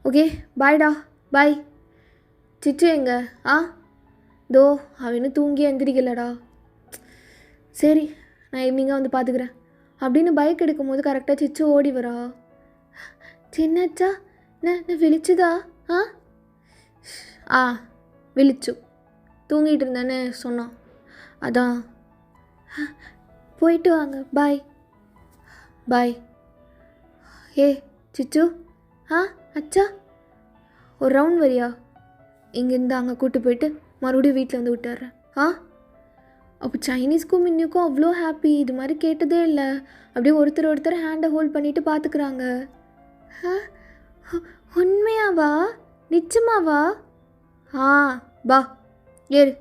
ஓகே பாய்டா பாய் சிச்சு எங்க தோ அவனும் தூங்கி எந்திரிக்கலடா சரி நான் ஈவினிங்காக வந்து பார்த்துக்கிறேன் அப்படின்னு பைக் எடுக்கும் போது கரெக்டாக சிச்சு ஓடி வரா சின்னச்சா நான் விழிச்சுதா விழிச்சு தூங்கிட்டு இருந்தேன்னு சொன்னான் அதான் போயிட்டு வாங்க பாய் பாய் சிச்சு அச்சா ஒரு ரவுண்ட் வரியா இங்கேருந்து அங்கே கூப்பிட்டு போயிட்டு மறுபடியும் வீட்டில் வந்து விட்டுறேன் அப்போ சைனீஸ்க்கும் மின்னுக்கும் அவ்வளோ ஹாப்பி இது மாதிரி கேட்டதே இல்லை அப்படியே ஒருத்தர் ஹேண்டை ஹோல்ட் பண்ணிவிட்டு பார்த்துக்குறாங்க உண்மையாவா நிச்சயமாவா பா ஏறு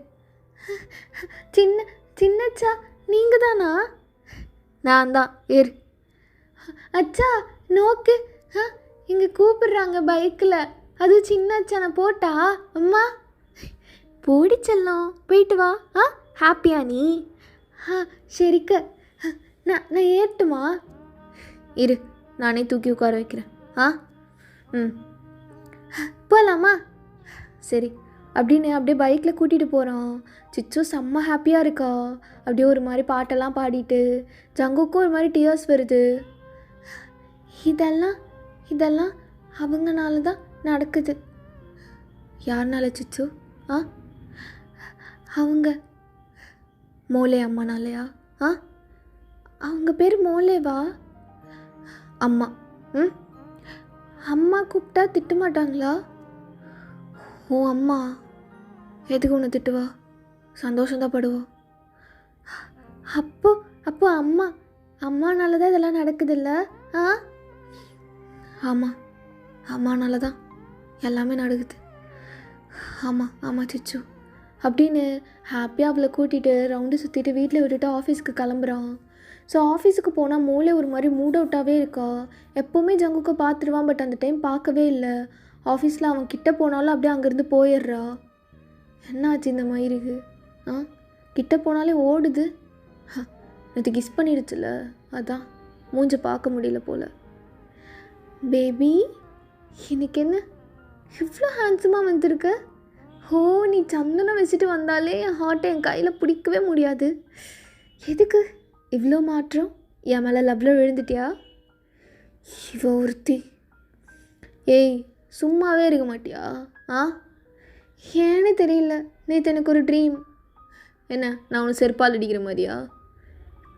சின்னச்சா நீங்கள் தானா நான் தான் ஏறு அச்சா நோக்கு இங்கே கூப்பிடுறாங்க பைக்கில் அதுவும் சின்னச்சா நான் போட்டா அம்மா போடி செல்லம் போயிட்டு வா ஹாப்பியா நீ சரிக்க நான் ஏறட்டுமா இரு நானே தூக்கி உட்கார வைக்கிறேன் போகலாமா சரி அப்படின்னு அப்படியே பைக்கில் கூட்டிகிட்டு போகிறான் சிச்சு செம்ம ஹாப்பியாக இருக்கா அப்படியே ஒரு மாதிரி பாட்டெல்லாம் பாடிட்டு ஜங்குக்கும் ஒரு மாதிரி டியர்ஸ் வருது இதெல்லாம் அவங்கனால தான் நடக்குது யாருனால சிச்சு அவங்க மோலே அம்மானாலையா அவங்க பேர் மோலேவா அம்மா அம்மா கூப்பிட்டா திட்ட மாட்டாங்களா ஓ அம்மா எதுக்கு உன்னை திட்டுவா சந்தோஷந்தான் படுவா அப்போ அம்மானால தான் இதெல்லாம் நடக்குதுல்ல ஆமாம் அம்மானால தான் எல்லாமே நடக்குது ஆமாம் சிச்சு அப்படின்னு ஹாப்பியாக அவளை கூட்டிகிட்டு ரவுண்டு சுற்றிட்டு வீட்டில் விட்டுட்டு ஆஃபீஸ்க்கு கிளம்புறான் ஸோ ஆஃபீஸுக்கு போனால் மூளை ஒரு மாதிரி மூட் அவுட்டாகவே இருக்கா எப்போவுமே ஜங்குக்கு பார்த்துருவான் பட் அந்த டைம் பார்க்கவே இல்லை ஆஃபீஸில் அவன் கிட்டே போனாலும் அப்படியே அங்கேருந்து போயிடுறா என்ன ஆச்சு இந்த மயிருக்கு கிட்டே போனாலே ஓடுது நேற்று கிஸ் பண்ணிடுச்சுல அதான் மூஞ்சை பார்க்க முடியல போல் பேபி இன்னைக்கு என்ன இவ்வளோ ஹேண்ட்ஸமாக வந்திருக்க நீ சந்தனம் வச்சுட்டு வந்தாலே என் ஹார்ட்டை என் கையில் பிடிக்கவே முடியாது எதுக்கு இவ்வளோ மாற்றம் என் மேலே லவ்வில் விழுந்துட்டியா இவ ஒருத்தி ஏய் சும்மாவே இருக்க மாட்டியா ஏன்னு தெரியல நேற்று எனக்கு ஒரு ட்ரீம் என்ன நான் உன்னை செருப்பால் அடிக்கிற மாதிரியா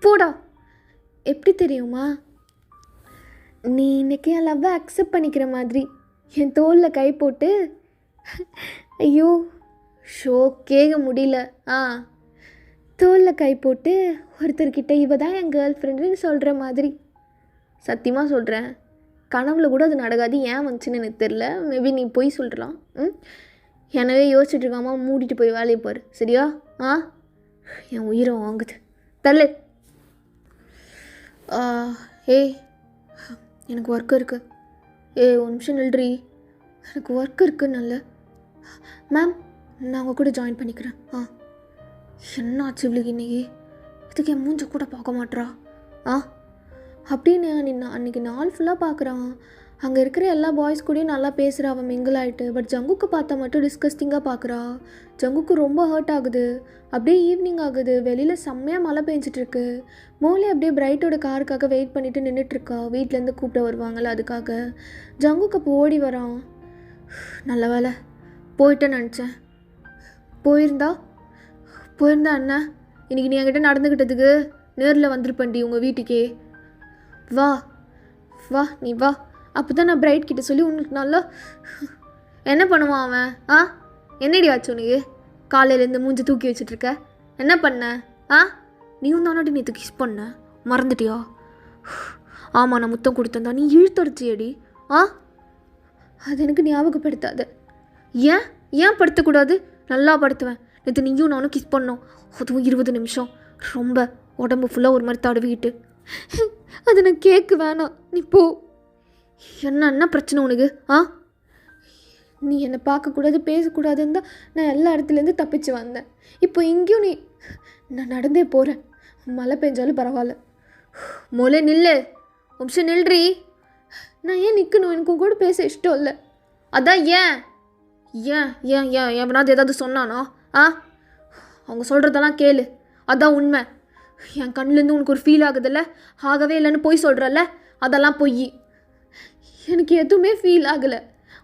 போடா எப்படி தெரியுமா நீ இன்றைக்கி என் லவ்வை அக்செப்ட் பண்ணிக்கிற மாதிரி என் தோளில் கை போட்டு ஐயோ ஷோ கேட்க முடியல தோளில் கை போட்டு ஒருத்தர்கிட்ட இவ தான் என் கேர்ள் ஃப்ரெண்டுன்னு சொல்கிற மாதிரி சத்தியமாக சொல்கிறேன் கனவுல கூட அது நடக்காது ஏன் வந்துச்சுன்னு எனக்கு தெரில மேபி நீ போய் சொல்கிறலாம் எனவே யோசிச்சுட்டு இருக்காமா மூடிட்டு போய் வேலையை பாரு சரியா என் உயிரை வாங்குது தள்ளு ஏய் எனக்கு ஒர்க் இருக்குது ஒரு நிமிஷம் நில்றி எனக்கு ஒர்க் இருக்குது நல்ல மேம் நான் உங்கள் கூட ஜாயின் பண்ணிக்கிறேன் என்ன ஆச்சு இவளுக்கு இன்றைக்கி இதுக்கு என் மூஞ்ச கூட பார்க்க மாட்றா அப்படின்னு அன்றைக்கி நாள் ஃபுல்லாக பார்க்குறான் அங்கே இருக்கிற எல்லா பாய்ஸ் கூடயும் நல்லா பேசுகிறா அவன் மிங்கிள் ஆகிட்டு. பட் ஜங்குக்கு பார்த்தா மட்டும் டிஸ்கஸ்டிங்காக பார்க்குறா. ஜங்குக்கு ரொம்ப ஹர்ட் ஆகுது. அப்படியே ஈவினிங் ஆகுது, வெளியில் செம்மையாக மழை பெஞ்சிட்ருக்கு. மோலி அப்படியே பிரைட்டோட காருக்காக வெயிட் பண்ணிவிட்டு நின்றுட்டுருக்கா. வீட்டிலேருந்து கூப்பிட வருவாங்கள்ல அதுக்காக. ஜங்குக்கு அப்போ ஓடி வரான். நல்ல வேலை போயிட்டேன்னு நினச்சேன். போயிருந்தா என்ன இன்றைக்கி நீ என்கிட்ட நடந்துக்கிட்டதுக்கு நேரில் வந்திருப்பேன்டி உங்கள் வீட்டுக்கே. வா வா நீ வா. அப்போ தான் நான் பிரைட் கிட்ட சொல்லி உனக்கு நல்லா என்ன பண்ணுவான் அவன். என்னடி ஆச்சு உனக்கு? காலையிலேருந்து மூஞ்சி தூக்கி வச்சுட்ருக்க. என்ன பண்ண? நீயும் தானாட்டி நேற்று கிஸ் பண்ண, மறந்துட்டியா? ஆமாம், நான் முத்தம் கொடுத்தேன்டா, நீ இழுத்தடிச்சியடி. அது எனக்கு ஞாபகப்படுத்தாது. ஏன் படுத்தக்கூடாது? நல்லா படுத்துவேன். நேற்று நீயும் நானும் கிஸ் பண்ணோம், அதுவும் 20 நிமிஷம். ரொம்ப உடம்பு ஃபுல்லாக ஒரு மாதிரி தடவிக்கிட்டு. அது நான் கேட்க வேணாம், நீ போ. என்ன பிரச்சனை உனக்கு? நீ என்னை பார்க்கக்கூடாது பேசக்கூடாதுன்னு தான் நான் எல்லா இடத்துலேருந்து தப்பிச்சு வந்தேன். இப்போ இங்கேயும் நான் நடந்தே போகிறேன். மழை பெஞ்சாலும் பரவாயில்ல. மொழி நில்லு, நிமிஷம் நில்றி. நான் ஏன் நிற்கணும்? எனக்கு கூட பேச இஷ்டம் இல்லை. அதான் ஏன் ஏன் ஏன் ஏன் எவனாவது ஏதாவது சொன்னானோ? அவங்க சொல்கிறதெல்லாம் கேளு, அதான் உண்மை. என் கண்ணிலேருந்து உனக்கு ஒரு ஃபீல் ஆகுதில்ல, ஆகவே இல்லைன்னு போய் சொல்கிறல்ல, அதெல்லாம் பொய். எனக்கு எதுவுமே ஃபீல் ஆகலை.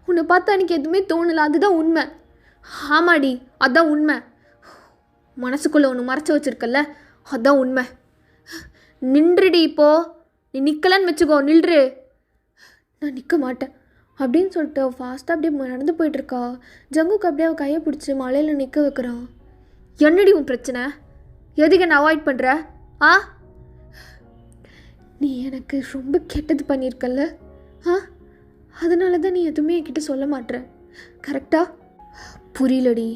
உன்னை பார்த்தா எனக்கு எதுவுமே தோணலை, அதுதான் உண்மை. ஆமாடி, அதான் உண்மை. மனசுக்குள்ளே ஒன்று மறைச்சி வச்சுருக்கல்ல, அதான் உண்மை. நின்றுடி இப்போ. நீ நிற்கலன்னு வச்சுக்கோ, நில்று. நான் நிற்க மாட்டேன் அப்படின்னு சொல்லிட்டு ஃபாஸ்ட்டாக அப்படியே நடந்து போயிட்டுருக்கா. ஜங்குக்கு அப்படியே அவள் கையை பிடிச்சி மலையில் நிற்க வைக்கிறான். என்னடி உன் பிரச்சனை? எதுக்கு என்ன அவாய்ட் பண்ணுற? நீ எனக்கு ரொம்ப கெட்டது பண்ணியிருக்கல்ல, அதனால தான் நீ எதுவுமே என்கிட்ட சொல்ல மாட்டேற. கரெக்டாக? புரியலடி.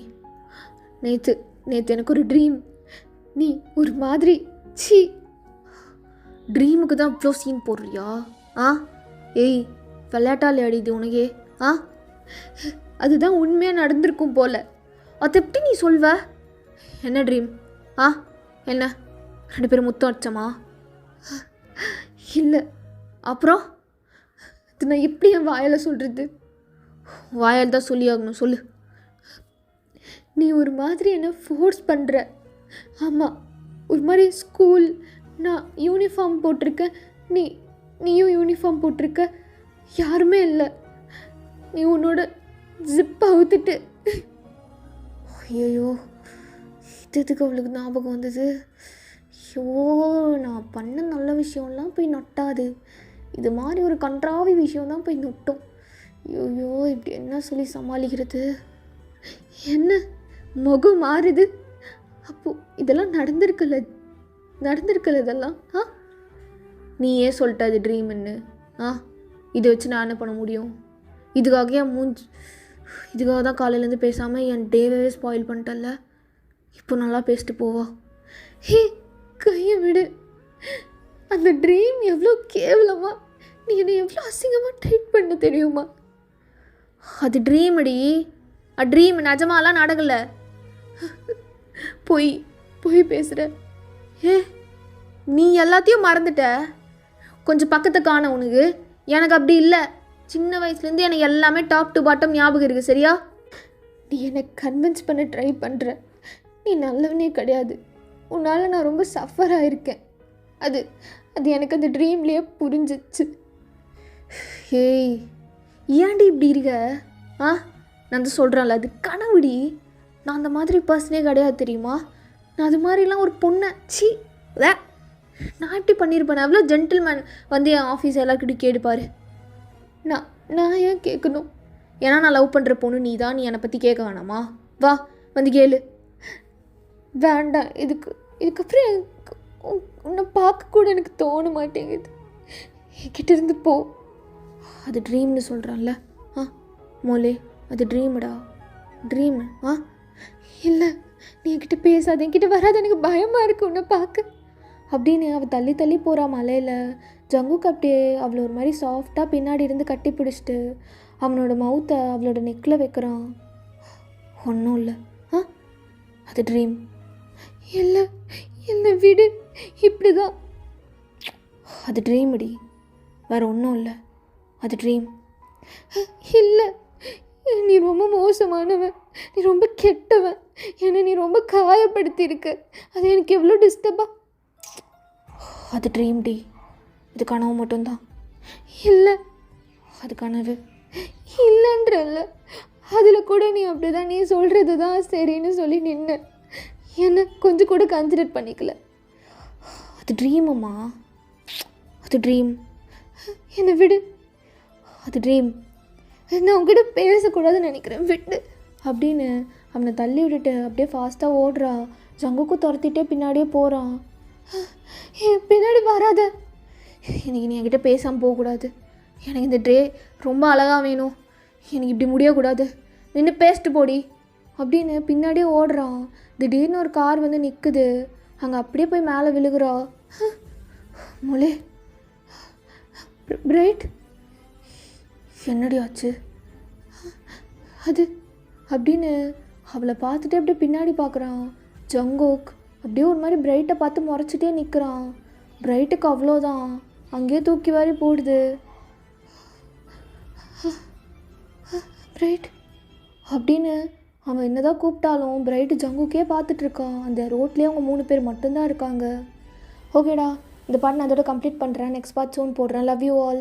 நேற்று எனக்கு ஒரு ட்ரீம். நீ ஒரு மாதிரி ட்ரீமுக்கு தான் இவ்வளோ சீன் போடுறியா? ஏய், விளையாட்டாலே அடிது உனக்கே. அதுதான் உண்மையாக நடந்திருக்கும் போல். அதை எப்படி நீ சொல்வ? என்ன ட்ரீம்? என்ன 2 பேரும் முத்தம் அடிச்சமா? இல்லை. அப்புறம் இது நான் எப்படி என் வாயால் சொல்கிறது? வாயால் தான் சொல்லி ஆகணும், சொல்லு. நீ ஒரு மாதிரி என்ன ஃபோர்ஸ் பண்ணுற. ஆமாம், ஒரு மாதிரி ஸ்கூல், நான் யூனிஃபார்ம் போட்டிருக்கேன், நீயும் யூனிஃபார்ம் போட்டிருக்க, யாருமே இல்லை. நீ உன்னோட ஜிப்பை அவுத்துட்டு. ஐயோ, இதுக்கு அவளுக்கு ஞாபகம் வந்தது. ஐயோ, நான் பண்ண நல்ல விஷயம்லாம் போய் நொட்டாது, இது மாதிரி ஒரு கன்றாவி விஷயம்தான் போய் நொட்டும். ஐயோ, இப்படி என்ன சொல்லி சமாளிக்கிறது? என்ன முகம் மாறுது? அப்போது இதெல்லாம் நடந்திருக்கல இதெல்லாம். நீ ஏன் சொல்லிட்ட அது ட்ரீம்னு? இதை வச்சு நான் என்ன பண்ண முடியும்? இதுக்காக தான் காலையிலேருந்து பேசாமல் என் டேவே ஸ்பாயில் பண்ணிட்டல்ல. இப்போ நல்லா பேசிட்டு போவா. ஹே, கையை விடு. அந்த ட்ரீம் எவ்வளோ கேவலமா, நீ என்னை எவ்வளோ அசிங்கமாக ட்ரீட் பண்ண தெரியுமா? அது ட்ரீம்டி. ட்ரீம் நிஜமாலாம் நடக்கல. போய் பேசுகிற. நீ எல்லாத்தையும் மறந்துட்ட. கொஞ்சம் பக்கத்தை காண உனக்கு. எனக்கு அப்படி இல்லை. சின்ன வயசுலேருந்து எனக்கு எல்லாமே டாப் டு பாட்டம் ஞாபகம் இருக்குது, சரியா? நீ என்னை கன்வின்ஸ் பண்ண ட்ரை பண்ணுற. நீ நல்லவனே கிடையாது. உன்னால் நான் ரொம்ப சஃபர் ஆகிருக்கேன். அது எனக்கு அந்த ட்ரீம்லேயே புரிஞ்சிச்சு. ஏய், ஏன்டி இப்படி இருக்க? நான் தான் சொல்கிறேன்ல, அது கனவுடி. நான் அந்த மாதிரி பர்சனே கிடையாது, தெரியுமா? நான் அது மாதிரிலாம் ஒரு பொண்ணை நான் எப்படி பண்ணியிருப்பேன்? எவ்வளோ ஜென்டில்மேன் வந்து என் ஆஃபீஸ் எல்லாருக்கிட்டையும் கேட்டுப்பார். நான் ஏன் கேட்கணும்? ஏன்னா நான் லவ் பண்ணுற பொண்ணு நீ தான். நீ என்னை பற்றி கேட்க வேணாமா? வா வந்து கேளு. வேண்டாம். இதுக்கப்புறம் உன்னை பார்க்கக்கூட எனக்கு தோண மாட்டேங்குது. என்கிட்ட இருந்து போ. அது ட்ரீம்னு சொல்கிறான்ல. மோலே, அது ட்ரீமுடா, ட்ரீமு. இல்லை, நீ என்கிட்ட பேசாத, என்கிட்ட வராது, எனக்கு பயமாக இருக்குது உன்னை பார்க்க அப்படின்னு அவள் தள்ளி போகிறா மலையில். ஜங்குக்கு அப்படியே அவளை ஒரு மாதிரி சாஃப்டாக பின்னாடி இருந்து கட்டி பிடிச்சிட்டு அவனோட மவுத்தை அவளோட நெக்கில் வைக்கிறான். ஒன்றும் இல்லை, அது ட்ரீம். இல்லை விடு, இப்படி தான். அது ட்ரீம்டி, வேறு ஒன்றும் இல்லை. அது ட்ரீம். இல்லை, நீ ரொம்ப மோசமானவன், நீ ரொம்ப கெட்டவன், என்னை நீ ரொம்ப காயப்படுத்தியிருக்க, அது எனக்கு எவ்வளோ டிஸ்டர்பாக. அது ட்ரீம் டி, இது கனவு மட்டும்தான். இல்லை, அது கனவு இல்லைன்றல்ல, அதில் கூட நீ அப்படி தான், நீ சொல்கிறது தான் சரின்னு சொல்லி நின்று என்னை கொஞ்சம் கூட கன்சிடர் பண்ணிக்கல. அது ட்ரீமம்மா, அது ட்ரீம். என்னை விடு, அது ட்ரீம். நான் உங்ககிட்ட பேசக்கூடாதுன்னு நினைக்கிறேன், விட்டு அப்படின்னு அவனை தள்ளி விட்டுட்டு அப்படியே ஃபாஸ்ட்டாக ஓடுறா. ஜங்குக்கும் துரத்திட்டே பின்னாடியே போகிறான். பின்னாடி வராத, எனக்கு நீ என்கிட்ட பேசாமல் போகக்கூடாது, எனக்கு இந்த ட்ரே ரொம்ப அழகாக வேணும், எனக்கு இப்படி முடியக்கூடாது, நின்று பேசிட்டு போடி அப்படின்னு பின்னாடியே ஓடுறான். திடீர்னு ஒரு கார் வந்து நிற்குது. அங்கே அப்படியே போய் மேலே விழுகிறா. முலே, பிரைட், என்னடி ஆச்சு? அது அப்படின்னு அவளை பார்த்துட்டு அப்படியே பின்னாடி பார்க்குறான். ஜங்கோக் அப்படியே ஒரு மாதிரி பிரைட்டை பார்த்து முறைச்சிட்டே நிற்கிறான். பிரைட்டுக்கு அவ்வளோதான், அங்கேயே தூக்கி வாரி போடுது. பிரைட் அப்படின்னு அவன் என்னதான் கூப்பிட்டாலும் பிரைட்டு ஜங்குக்கே பார்த்துட்ருக்கான். அந்த ரோட்லேயே அவங்க 3 பேர் மட்டும்தான் இருக்காங்க. ஓகேடா, இந்த பாட்டு நான் அதோட கம்ப்ளீட் பண்ணுறேன். நெக்ஸ்ட் பார்ட் சூன் போடுறேன். Love you all.